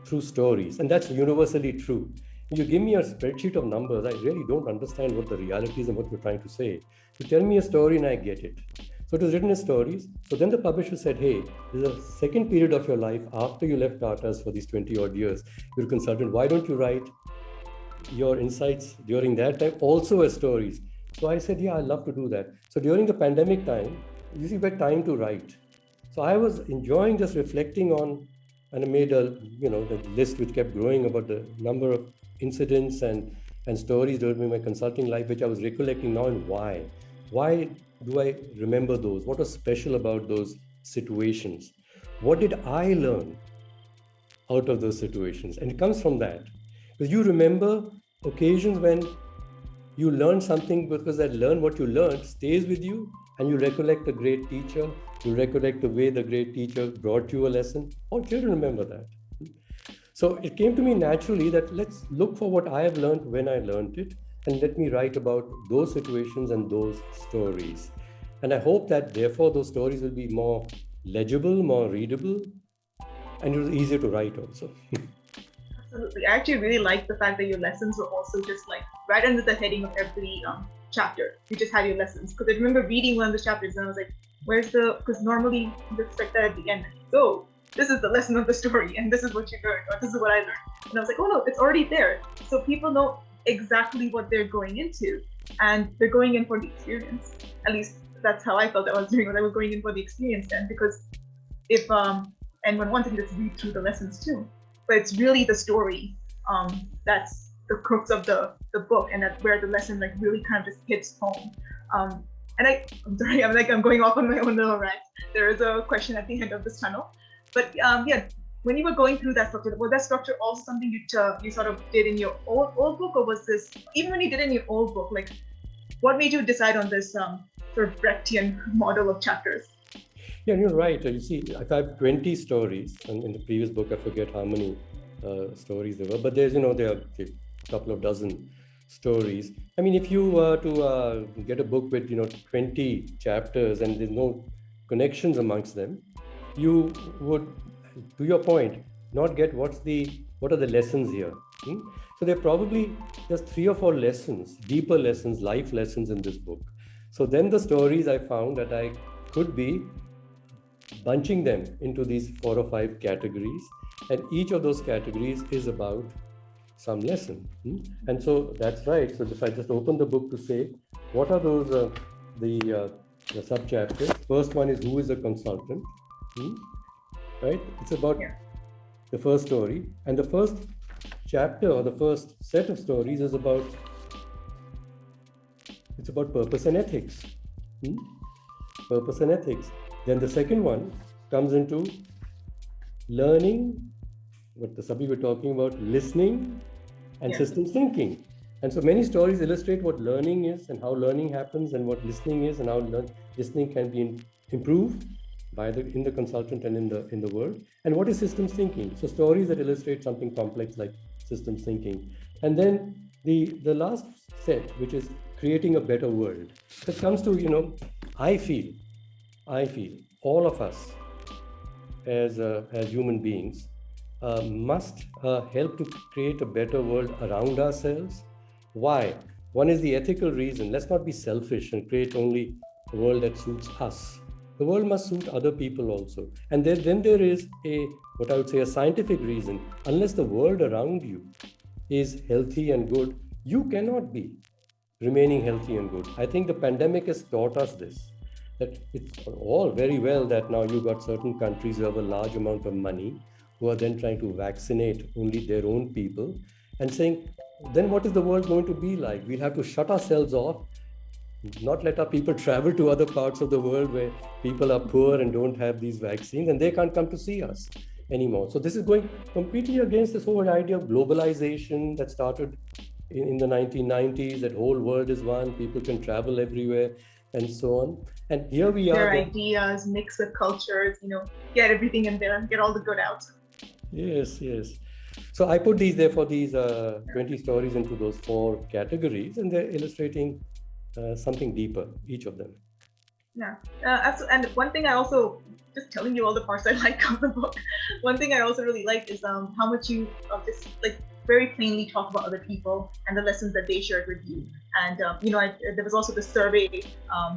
through stories. And that's universally true. You give me a spreadsheet of numbers, I really don't understand what the reality is and what you're trying to say. You tell me a story and I get it. So it was written as stories. So then the publisher said, hey, there's a second period of your life after you left Tata's for these 20 odd years. You're a consultant. Why don't you write your insights during that time also as stories? So I said, yeah, I'd love to do that. So during the pandemic time, you see, we had time to write. So I was enjoying just reflecting on, and I made the list which kept growing about the number of incidents and and stories during my consulting life, which I was recollecting now, and why? Why do I remember those? What was special about those situations? What did I learn out of those situations? And it comes from that. Because you remember occasions when you learn something, because that learn what you learned stays with you, and you recollect a great teacher, you recollect the way the great teacher brought you a lesson. All children remember that. So it came to me naturally that let's look for what I have learned when I learned it, and let me write about those situations and those stories. And I hope that therefore those stories will be more legible, more readable, and it was easier to write also. Absolutely. I actually really like the fact that your lessons were also just like right under the heading of every chapter. You just had your lessons. Because I remember reading one of the chapters and I was like, because normally you expect that at the end. So this is the lesson of the story and this is what you learned, or this is what I learned. And I was like, oh no, it's already there. So people know exactly what they're going into, and they're going in for the experience. At least that's how I felt I was doing, when I was going in for the experience then, because if and when one thing, just read through the lessons too. But it's really the story that's the crux of the book, and that's where the lesson like really kind of just hits home. And I'm sorry, I'm going off on my own little rant. There is a question at the end of this tunnel. But yeah, when you were going through that structure, was that structure also something you sort of did in your old book, or was this, even when you did it in your old book, like what made you decide on this sort of brechtian model of chapters? Yeah, you're right. You see, I have 20 stories, and in the previous book, I forget how many stories there were, but there are a couple of dozen stories. I mean, if you were to get a book with 20 chapters and there's no connections amongst them, you would, to your point, not get what are the lessons here. So there are probably just 3 or 4 lessons, deeper lessons, life lessons in this book. So then the stories I found that I could be bunching them into these 4 or 5 categories, and each of those categories is about some lesson. And so that's right. So if I just open the book to say, what are those the sub-chapters? First one is, who is a consultant? Right? It's about the first story, and the first chapter or the first set of stories is about purpose and ethics. Purpose and ethics. Then the second one comes into learning, what the subject we're talking about, listening and systems thinking. And so many stories illustrate what learning is and how learning happens, and what listening is and how listening can be improved in the consultant and in the world, and what is systems thinking. So stories that illustrate something complex like systems thinking. And then the last set, which is creating a better world. It comes to, I feel all of us as human beings must help to create a better world around ourselves. Why? One is the ethical reason. Let's not be selfish and create only a world that suits us. The world must suit other people also. And then there is what I would say, a scientific reason. Unless the world around you is healthy and good, you cannot be remaining healthy and good. I think the pandemic has taught us this, that it's all very well that now you've got certain countries who have a large amount of money, who are then trying to vaccinate only their own people, and saying, then what is the world going to be like? We'll have to shut ourselves off, not let our people travel to other parts of the world where people are poor and don't have these vaccines, and they can't come to see us anymore. So this is going completely against this whole idea of globalization that started in the 1990s, that whole world is one, people can travel everywhere and so on. And here we are. Their ideas, mix with cultures, get everything in there, get all the good out. Yes. So I put these 20 stories into those 4 categories, and they're illustrating something deeper, each of them. Yeah. And one thing I also, just telling you all the parts I like of the book, one thing I also really like is how much you just like very plainly talk about other people and the lessons that they shared with you. And there was also the survey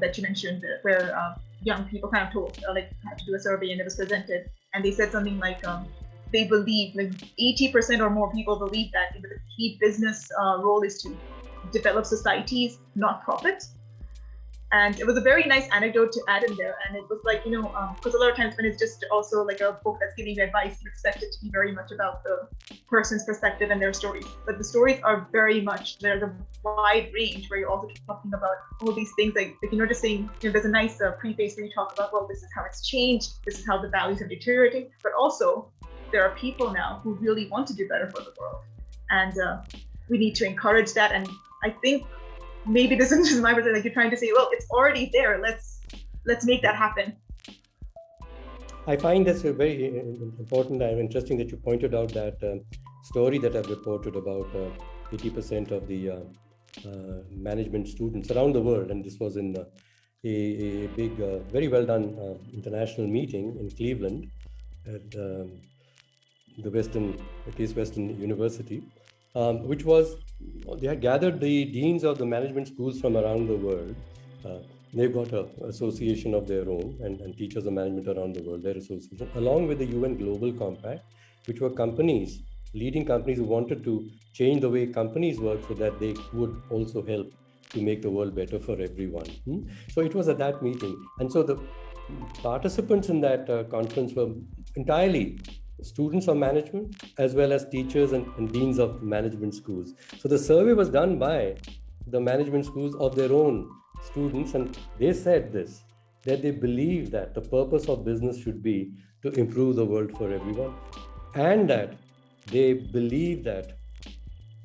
that you mentioned where young people kind of told had to do a survey, and it was presented, and they said something like they believe, like 80% or more people believe that the key business role is to develop societies, not profit. And it was a very nice anecdote to add in there. And it was like, because a lot of times when it's just also like a book that's giving you advice, you expect it to be very much about the person's perspective and their stories. But the stories are very much, there's a wide range where you're also talking about all these things like you're just saying, there's a nice preface where you talk about, well, this is how it's changed, this is how the values are deteriorating. But also, there are people now who really want to do better for the world. And we need to encourage that. And I think maybe this is just my perspective, like you're trying to say, well, it's already there. Let's make that happen. I find that's a very important and interesting that you pointed out that story that I've reported about 80% of the management students around the world, and this was in a big, very well done international meeting in Cleveland at the Case Western University, which was, they had gathered the deans of the management schools from around the world. They've got an association of their own and teachers of management around the world, their association, along with the UN Global Compact, which were companies, leading companies who wanted to change the way companies work so that they would also help to make the world better for everyone. So it was at that meeting. And so the participants in that conference were entirely students of management, as well as teachers and deans of management schools. So the survey was done by the management schools of their own students, and they said this, that they believe that the purpose of business should be to improve the world for everyone, and that they believe that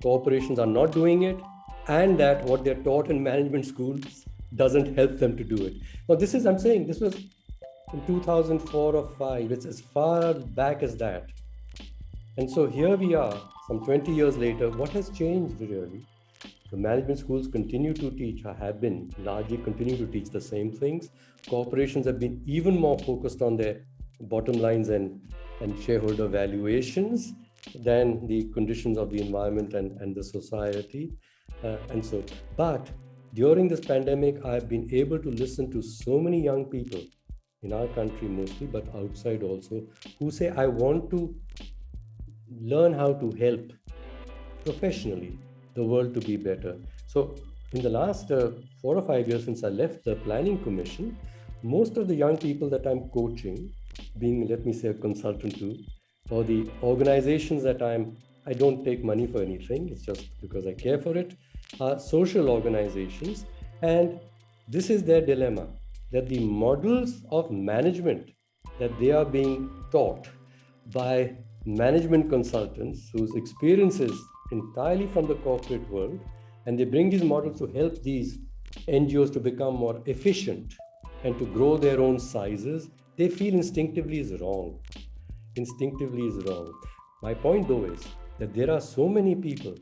corporations are not doing it, and that what they're taught in management schools doesn't help them to do it. Now I'm saying this was in 2004 or 5, it's as far back as that. And so here we are, some 20 years later. What has changed really? The management schools continue to teach, or have been largely continue to teach the same things. Corporations have been even more focused on their bottom lines and shareholder valuations than the conditions of the environment and the society. But during this pandemic, I've been able to listen to so many young people in our country mostly, but outside also, who say, I want to learn how to help professionally the world to be better. So in the last 4 or 5 years since I left the Planning Commission, most of the young people that I'm coaching, being, let me say, a consultant to, or the organizations that I don't take money for anything, it's just because I care for it, are social organizations. And this is their dilemma, that the models of management that they are being taught by management consultants whose experiences entirely from the corporate world, and they bring these models to help these NGOs to become more efficient and to grow their own sizes, they feel instinctively is wrong. My point though is that there are so many people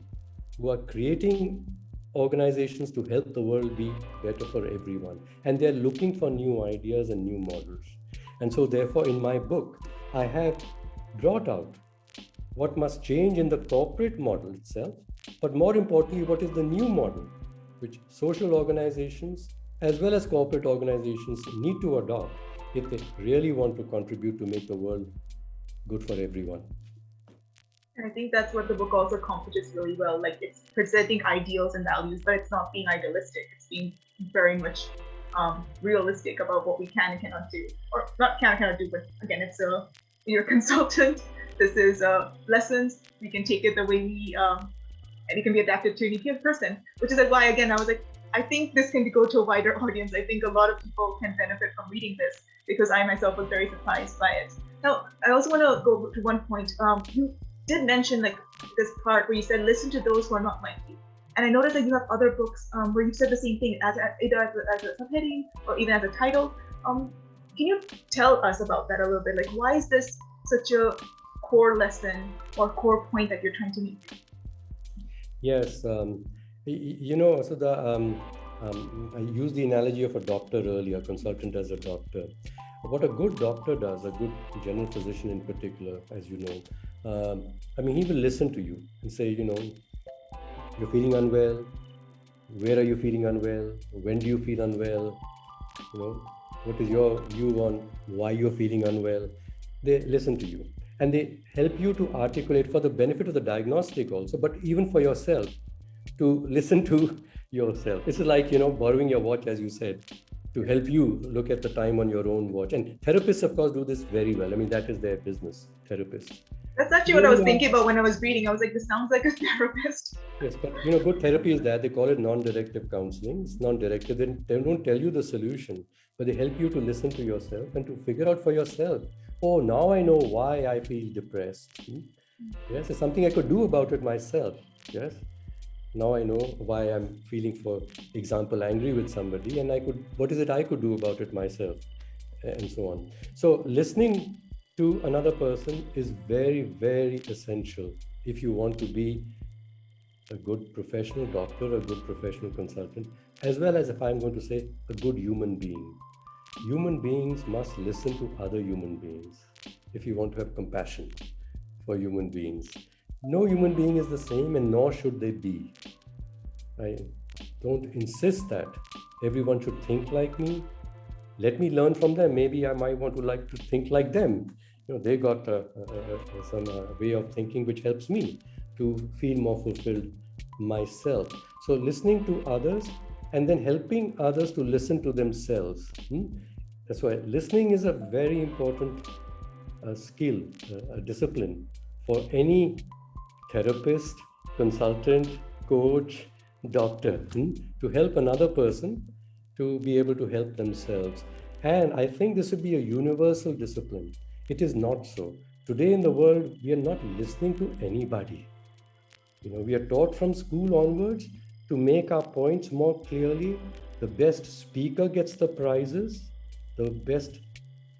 who are creating organizations to help the world be better for everyone, and they're looking for new ideas and new models. And so therefore in my book, I have brought out what must change in the corporate model itself, but more importantly, what is the new model which social organizations as well as corporate organizations need to adopt if they really want to contribute to make the world good for everyone. And I think that's what the book also accomplishes really well. Like, it's presenting ideals and values, but it's not being idealistic. It's being very much realistic about what we can and cannot do. Or not can and cannot do, but again, it's you're a consultant. This is lessons. We can take it the way we, and it can be adapted to any person, which is why, again, I was like, I think this can go to a wider audience. I think a lot of people can benefit from reading this, because I myself was very surprised by it. Now, I also want to go to one point. You did mention like this part where you said, listen to those who are not like you. And I noticed that you have other books where you said the same thing, either as a subheading or even as a title. Can you tell us about that a little bit? Like, why is this such a core lesson or core point that you're trying to make? Yes, so I used the analogy of a doctor earlier, consultant as a doctor. What a good doctor does, a good general physician in particular, as you know, he will listen to you and say, you're feeling unwell. Where are you feeling unwell? When do you feel unwell? What is your view on why you're feeling unwell? They listen to you and they help you to articulate for the benefit of the diagnostic also, but even for yourself, to listen to yourself. It's like, borrowing your watch, as you said, to help you look at the time on your own watch. And therapists, of course, do this very well. I mean, that is their business, therapists. That's actually what I was thinking about when I was reading. I was like, this sounds like a therapist. Yes, but good therapy is that they call it non-directive counseling. It's non-directive. They don't tell you the solution, but they help you to listen to yourself and to figure out for yourself. Oh, now I know why I feel depressed. Yes, it's something I could do about it myself. Yes. Now I know why I'm feeling, for example, angry with somebody, and what is it I could do about it myself, and so on. So listening to another person is very, very essential if you want to be a good professional doctor, a good professional consultant, as well as, if I'm going to say, a good human being. Human beings must listen to other human beings if you want to have compassion for human beings. No human being is the same, and nor should they be. I don't insist that everyone should think like me. Let me learn from them. Maybe I might want to like to think like them. They got some way of thinking which helps me to feel more fulfilled myself. So listening to others and then helping others to listen to themselves. That's why listening is a very important skill, a discipline for any therapist, consultant, coach, doctor, to help another person to be able to help themselves. And I think this would be a universal discipline. It is not so. Today in the world, we are not listening to anybody. We are taught from school onwards to make our points more clearly. The best speaker gets the prizes. The best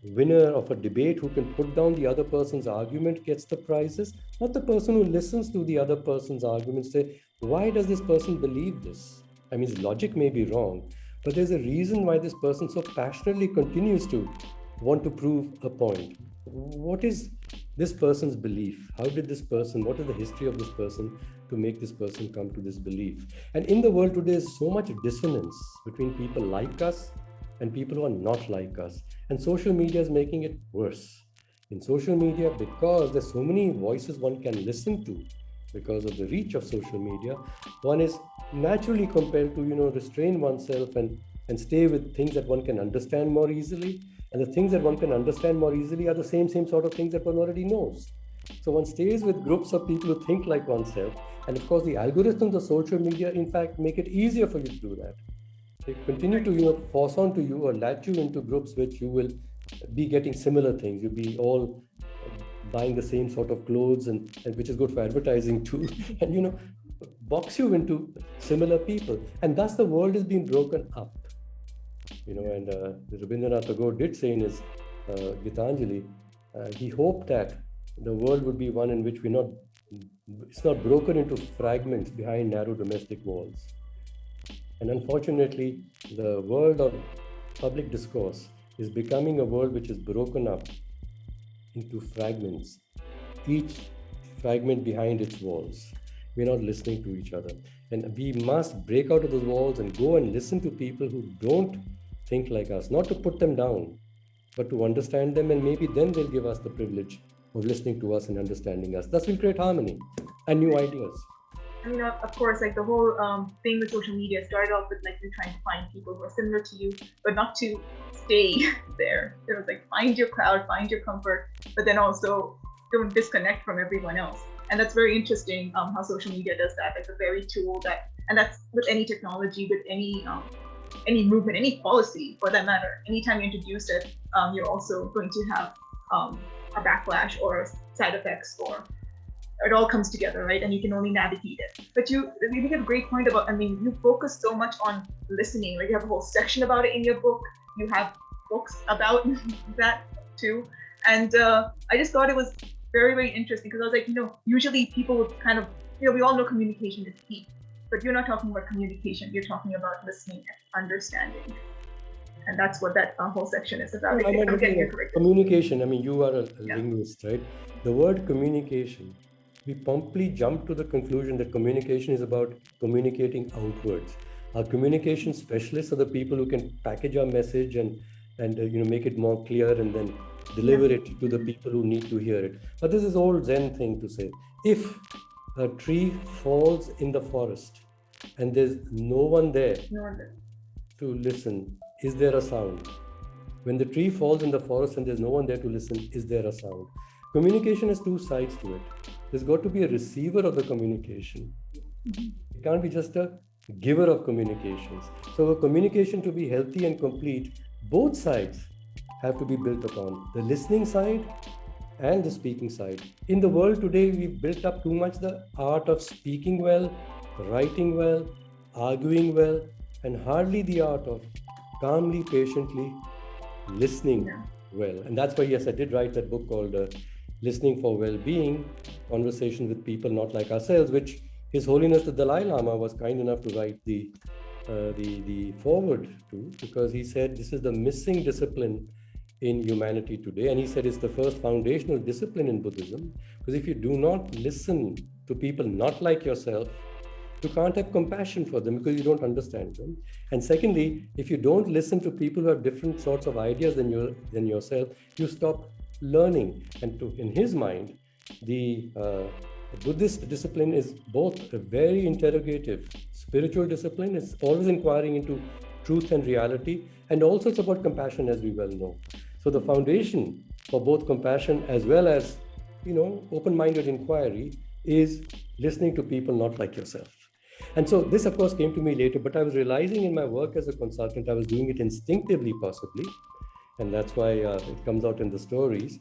winner of a debate who can put down the other person's argument gets the prizes, not the person who listens to the other person's argument, say, why does this person believe this? I mean, his logic may be wrong, but there's a reason why this person so passionately continues to want to prove a point. What is this person's belief? What is the history of this person to make this person come to this belief? And in the world today, there's so much dissonance between people like us and people who are not like us. And social media is making it worse. In social media, because there's so many voices one can listen to, because of the reach of social media, one is naturally compelled to, restrain oneself and stay with things that one can understand more easily. And the things that one can understand more easily are the same sort of things that one already knows. So one stays with groups of people who think like oneself. And of course, the algorithms of social media, in fact, make it easier for you to do that. They continue to force onto you or latch you into groups which you will be getting similar things. You'll be all buying the same sort of clothes, and which is good for advertising too, and box you into similar people. And thus the world is being broken up. And Rabindranath Tagore did say in his Gitanjali, he hoped that the world would be one in which it's not broken into fragments behind narrow domestic walls. And unfortunately, the world of public discourse is becoming a world which is broken up into fragments, each fragment behind its walls. We're not listening to each other. And we must break out of those walls and go and listen to people who don't think like us, not to put them down, but to understand them, and maybe then they'll give us the privilege of listening to us and understanding us. Thus we'll create harmony and new ideas. I mean, of course, like the whole thing with social media started off with like you trying to find people who are similar to you, but not to stay there. It was like find your crowd, find your comfort, but then also don't disconnect from everyone else. And that's very interesting how social media does that. It's a very tool and that's with any technology, with any movement, any policy for that matter. Anytime you introduce it, you're also going to have a backlash or side effects, or it all comes together, right? And you can only navigate it. But you make a great point about, you focus so much on listening. Like you have a whole section about it in your book. You have books about that too. And I just thought it was very, very interesting because I was like, usually people would kind of, we all know communication is key, but you're not talking about communication. You're talking about listening and understanding. And that's what that whole section is about. I'm getting it correct. Communication, you are a linguist, right? The word communication, we promptly jump to the conclusion that communication is about communicating outwards. Our communication specialists are the people who can package our message and make it more clear and then deliver it to the people who need to hear it. But this is old Zen thing to say. If a tree falls in the forest, and there's no one there No wonder. to listen, is there a sound? When the tree falls in the forest and there's no one there to listen, is there a sound? Communication has two sides to it. There's got to be a receiver of the communication. It can't be just a giver of communications. So a communication to be healthy and complete, both sides have to be built upon, the listening side and the speaking side. In the world today, we've built up too much the art of speaking well, writing well, arguing well, and hardly the art of calmly, patiently listening well. And that's why, yes, I did write that book called Listening for Well-Being, Conversation with People Not Like Ourselves, which His Holiness the Dalai Lama was kind enough to write the foreword to, because he said this is the missing discipline in humanity today. And he said it's the first foundational discipline in Buddhism, because if you do not listen to people not like yourself, you can't have compassion for them because you don't understand them. And secondly, if you don't listen to people who have different sorts of ideas than yourself, you stop learning. And in his mind, the Buddhist discipline is both a very interrogative spiritual discipline. It's always inquiring into truth and reality. And also it's about compassion, as we well know. So the foundation for both compassion as well as, open-minded inquiry is listening to people not like yourself. And so this, of course, came to me later, but I was realizing in my work as a consultant, I was doing it instinctively, possibly. And that's why it comes out in the stories.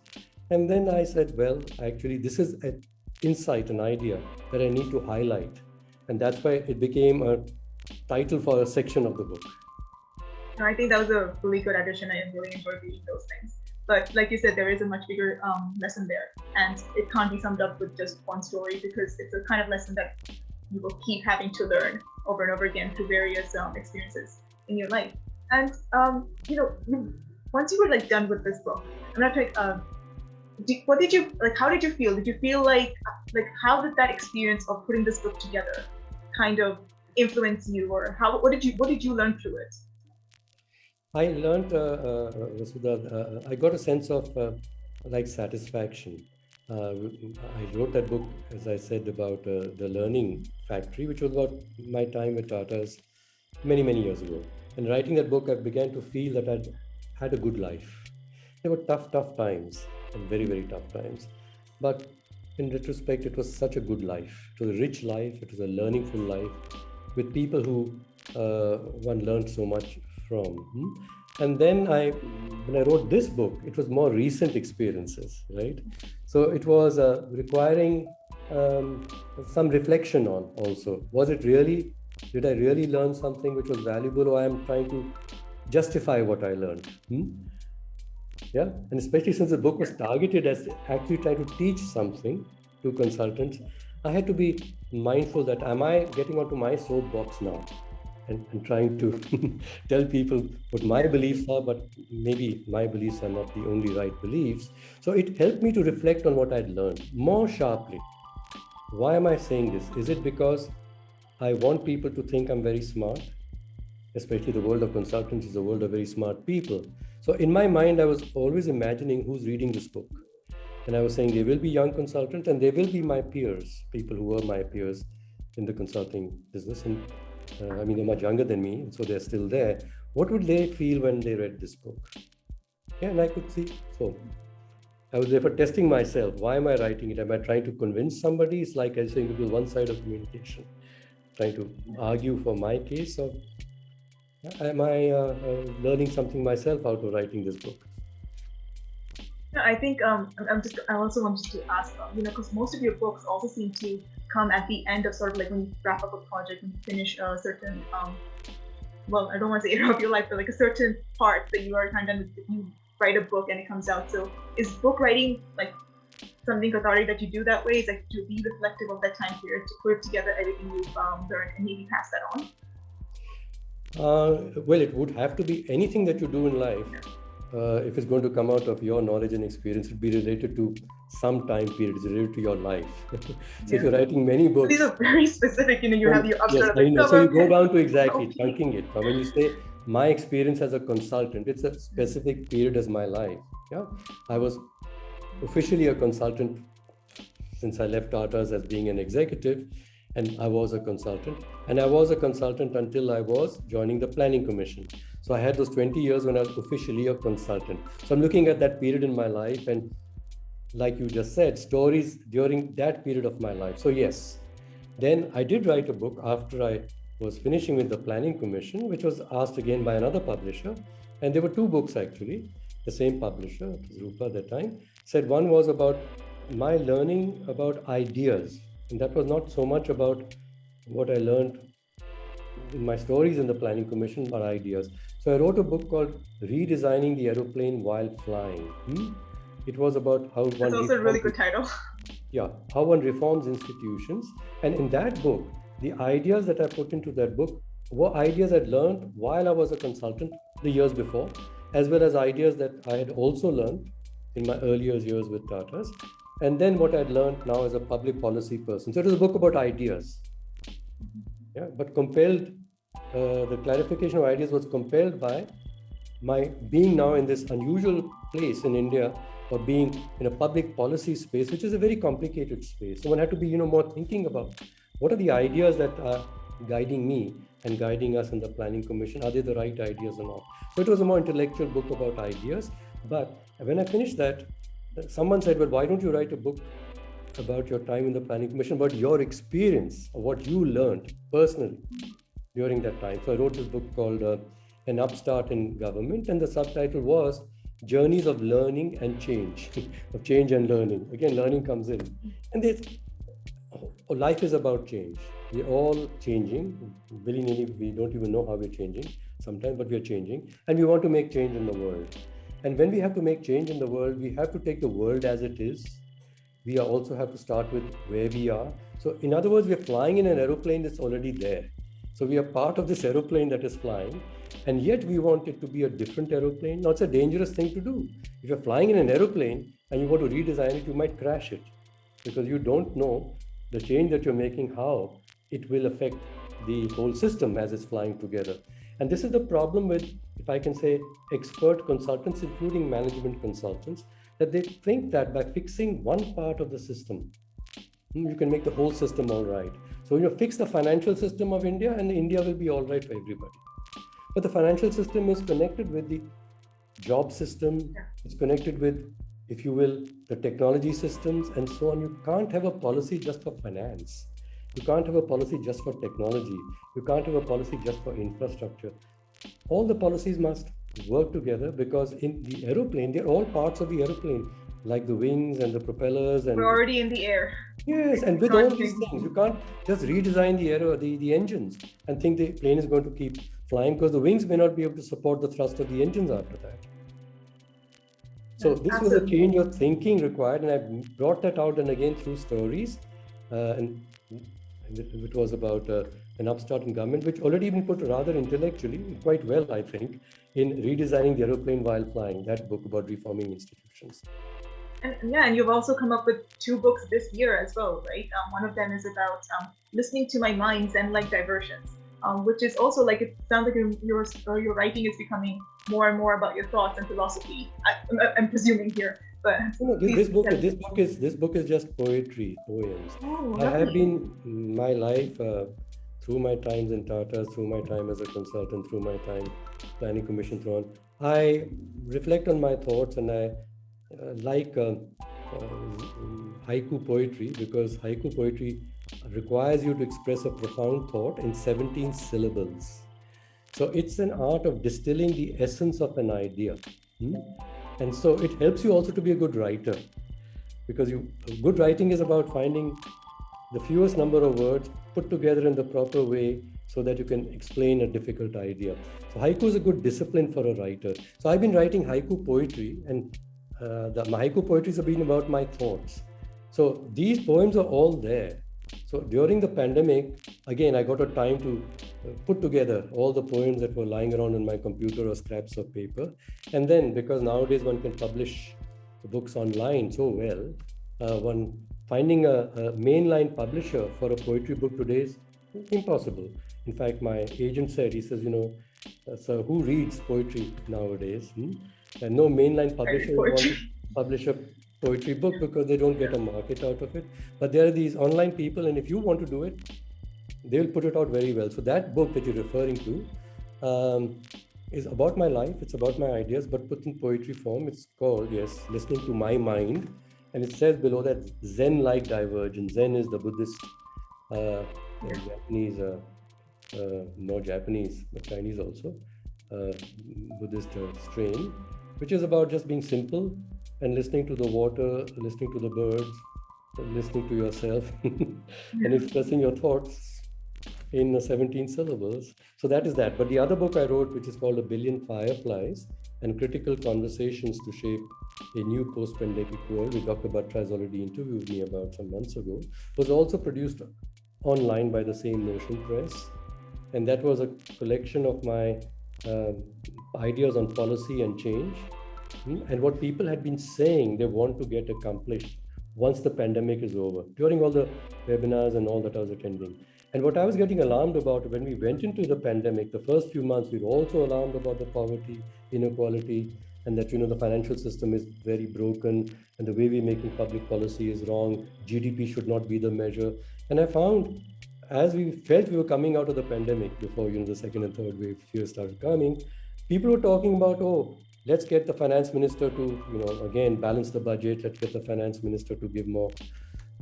And then I said, well, actually, this is an insight, an idea that I need to highlight. And that's why it became a title for a section of the book. I think that was a really good addition. I really enjoyed reading those things. But like you said, there is a much bigger lesson there. And it can't be summed up with just one story, because it's a kind of lesson that you will keep having to learn over and over again through various experiences in your life. And once you were done with this book, I'm not like, what did you like? How did you feel? Did you feel like how did that experience of putting this book together kind of influence you, or what did you learn through it? I learned, Vasudha, I got a sense of satisfaction. I wrote that book, as I said, about the learning factory, which was about my time with Tatas many, many years ago. And writing that book, I began to feel that I'd had a good life. There were tough times, and very, very tough times. But in retrospect, it was such a good life. It was a rich life. It was a learningful life with people who one learned so much from. And then when I wrote this book, it was more recent experiences, right? So it was requiring some reflection on also. Did I really learn something which was valuable, or I am trying to justify what I learned? Yeah, and especially since the book was targeted as actually trying to teach something to consultants, I had to be mindful that am I getting onto my soapbox now and trying to tell people what my beliefs are, but maybe my beliefs are not the only right beliefs. So it helped me to reflect on what I'd learned more sharply. Why am I saying this? Is it because I want people to think I'm very smart? Especially the world of consultants is a world of very smart people. So in my mind, I was always imagining who's reading this book. And I was saying there will be young consultants and there will be my peers, people who were my peers in the consulting business. And they're much younger than me, and so they're still there. What would they feel when they read this book? Yeah, and I could see. So I was therefore testing myself. Why am I writing it? Am I trying to convince somebody? It's like I was saying, it was one side of communication. Trying to argue for my case, or am I learning something myself out of writing this book? No, I think I also wanted to ask, because most of your books also seem to come at the end of sort of like when you wrap up a project and finish a certain, well, I don't want to say era of your life, but like a certain part that you are kind of, you write a book and it comes out. So is book writing like something cathartic that you do that way? Is like to be reflective of that time period, to put together everything you've learned and maybe pass that on? Well, it would have to be anything that you do in life. If it's going to come out of your knowledge and experience, it would be related to some time period, it's related to your life. So if you're writing many books. These are very specific, you have your upstart. Yes, so you go down to exactly chunking it. When you say my experience as a consultant, it's a specific period as my life. Yeah, I was officially a consultant since I left Tatas as being an executive. and I was a consultant. And I was a consultant until I was joining the Planning Commission. So I had those 20 years when I was officially a consultant. So I'm looking at that period in my life, and like you just said, stories during that period of my life. So yes, then I did write a book after I was finishing with the Planning Commission, which was asked again by another publisher. And there were two books actually, the same publisher, it was Rupa at that time, said one was about my learning about ideas. And that was not so much about what I learned in my stories in the Planning Commission, but ideas. So I wrote a book called Redesigning the Aeroplane While Flying. It was about how one... That's also a really good title. Yeah, how one reforms institutions. And in that book, the ideas that I put into that book were ideas I'd learned while I was a consultant the years before, as well as ideas that I had also learned in my earlier years with Tatas, and then what I'd learned now as a public policy person. So it was a book about ideas. Yeah, but compelled, the clarification of ideas was compelled by my being now in this unusual place in India, or being in a public policy space, which is a very complicated space. So one had to be, more thinking about what are the ideas that are guiding me and guiding us in the Planning Commission. Are they the right ideas or not? So it was a more intellectual book about ideas. But when I finished that, someone said, well, why don't you write a book about your time in the Planning Commission, about your experience of what you learned personally during that time. So I wrote this book called An Upstart in Government, and the subtitle was Journeys of Learning and Change, of change and learning. Again, learning comes in. And life is about change. We're all changing. Willy-nilly, we don't even know how we're changing sometimes, but we're changing. And we want to make change in the world. And when we have to make change in the world, we have to take the world as it is. We also have to start with where we are. So in other words, we're flying in an aeroplane that's already there. So we are part of this aeroplane that is flying, and yet we want it to be a different aeroplane. Now, it's a dangerous thing to do. If you're flying in an aeroplane and you want to redesign it, you might crash it because you don't know the change that you're making, how it will affect the whole system as it's flying together. And this is the problem with, if I can say, expert consultants, including management consultants, that they think that by fixing one part of the system, you can make the whole system all right. So fix the financial system of India and India will be all right for everybody. But the financial system is connected with the job system. It's connected with, if you will, the technology systems and so on. You can't have a policy just for finance. You can't have a policy just for technology. You can't have a policy just for infrastructure. All the policies must work together because in the aeroplane, they're all parts of the aeroplane, like the wings and the propellers. And we're already in the air. Yes, and with all these things, you can't just redesign the engines and think the plane is going to keep flying because the wings may not be able to support the thrust of the engines after that. So this was a change of thinking required, and I brought that out and again through stories. And it was about an upstart in government, which already been put rather intellectually, quite well, I think, in redesigning the aeroplane while flying, that book about reforming institutions. And you've also come up with 2 books this year as well, right? One of them is about listening to my minds and like diversions, which is also like, it sounds like your writing is becoming more and more about your thoughts and philosophy. I'm presuming here, but this book is just poetry, poems. Oh, I have been my life through my times in Tata, through my time as a consultant, through my time Planning Commission, through on. I reflect on my thoughts, and I like haiku poetry, because haiku poetry requires you to express a profound thought in 17 syllables. So it's an art of distilling the essence of an idea. And so it helps you also to be a good writer, because good writing is about finding the fewest number of words put together in the proper way so that you can explain a difficult idea. So haiku is a good discipline for a writer. So I've been writing haiku poetry, and my haiku poetries have been about my thoughts. So these poems are all there. So during the pandemic, again, I got a time to put together all the poems that were lying around on my computer or scraps of paper. And then, because nowadays one can publish the books online so well, finding a mainline publisher for a poetry book today is impossible. In fact, my agent said, he says, so who reads poetry nowadays? And no mainline publisher wants to publish a poetry book because they don't get a market out of it. But there are these online people, and if you want to do it, they'll put it out very well. So that book that you're referring to is about my life. It's about my ideas, but put in poetry form. It's called, yes, Listening to My Mind. And it says below that Zen-like divergence. Zen is the Buddhist, Japanese, no Japanese, but Chinese also, Buddhist strain, which is about just being simple and listening to the water, listening to the birds, listening to yourself, and expressing your thoughts in 17 syllables. So that is that. But the other book I wrote, which is called A Billion Fireflies and Critical Conversations to Shape a New Post-Pandemic World, which Dr. Batra has already interviewed me about some months ago, was also produced online by the same Notion Press. And that was a collection of my ideas on policy and change, and what people had been saying they want to get accomplished once the pandemic is over, during all the webinars and all that I was attending. And what I was getting alarmed about when we went into the pandemic, the first few months, we were also alarmed about the poverty, inequality, and that, the financial system is very broken and the way we're making public policy is wrong. GDP should not be the measure. And I found, as we felt we were coming out of the pandemic before, the second and third wave fear started coming, people were talking about, let's get the finance minister to, again, balance the budget. Let's get the finance minister to give more,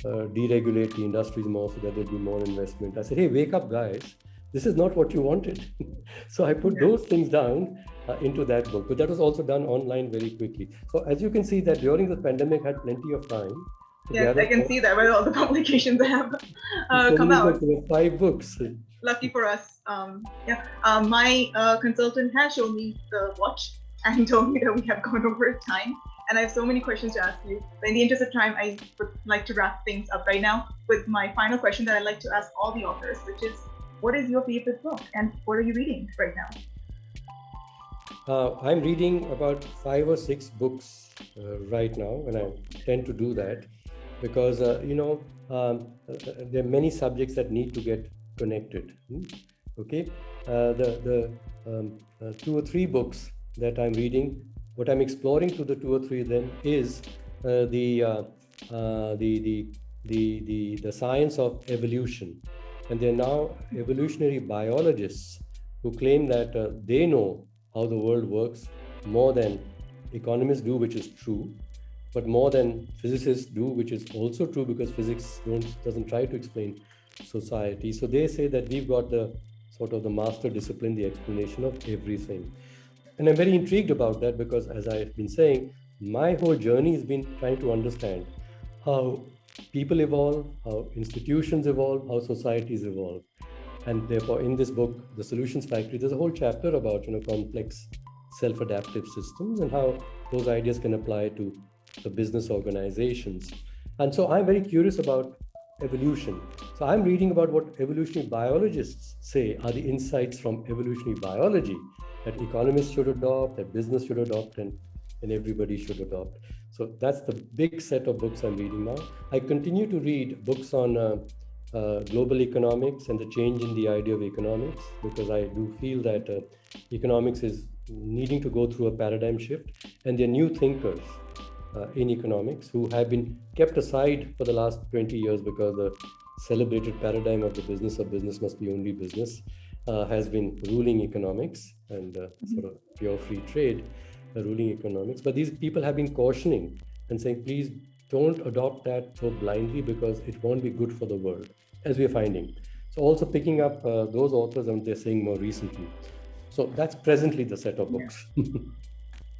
deregulate the industries more so that there'll be more investment. I said, hey, wake up, guys. This is not what you wanted. So I put those things down into that book, but that was also done online very quickly. So as you can see that during the pandemic, I had plenty of time. Yes, I can see that by all the publications that have come out. There were 5 books. Lucky for us. My consultant has shown me the watch and told me that we have gone over time. And I have so many questions to ask you. But in the interest of time, I would like to wrap things up right now with my final question that I'd like to ask all the authors, which is, what is your favorite book and what are you reading right now? I'm reading about 5 or 6 books right now, and I tend to do that because, there are many subjects that need to get connected. Okay, the 2 or 3 books that I'm reading, what I'm exploring through the 2 or 3 of them is the science of evolution. And there are now evolutionary biologists who claim that they know how the world works more than economists do, which is true, but more than physicists do, which is also true because physics doesn't try to explain society. So they say that we've got the sort of the master discipline, the explanation of everything. And I'm very intrigued about that because, as I've been saying, my whole journey has been trying to understand how people evolve, how institutions evolve, how societies evolve. And therefore, in this book, The Solutions Factory, there's a whole chapter about complex self-adaptive systems and how those ideas can apply to the business organizations. And so I'm very curious about evolution. So I'm reading about what evolutionary biologists say are the insights from evolutionary biology that economists should adopt, that business should adopt, and everybody should adopt. So that's the big set of books I'm reading now. I continue to read books on global economics and the change in the idea of economics, because I do feel that economics is needing to go through a paradigm shift, and there are new thinkers in economics who have been kept aside for the last 20 years because the celebrated paradigm of the business of business must be only business has been ruling economics and sort of pure free trade ruling economics. But these people have been cautioning and saying, please don't adopt that so blindly because it won't be good for the world, as we're finding. So also picking up those authors and they're saying more recently. So that's presently the set of books.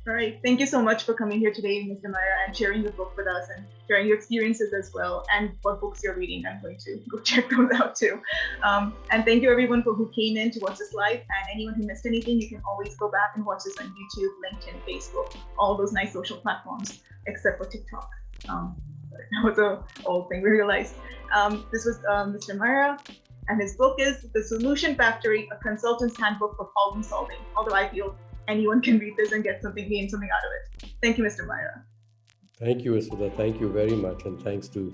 All right. Thank you so much for coming here today, Mr. Maira, and sharing the book with us and sharing your experiences as well and what books you're reading. I'm going to go check those out too. And thank you everyone who came in to watch this live, and anyone who missed anything, you can always go back and watch this on YouTube, LinkedIn, Facebook, all those nice social platforms, except for TikTok. That was an old thing we realized. This was Mr. Maira, and his book is The Solution Factory, a consultant's handbook for problem solving. Although I feel anyone can read this and gain something out of it. Thank you, Mr. Maira. Thank you, Vasudha. Thank you very much. And thanks to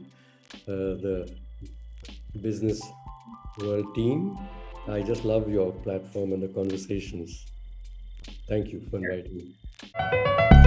the Business World team. I just love your platform and the conversations. Thank you for inviting me.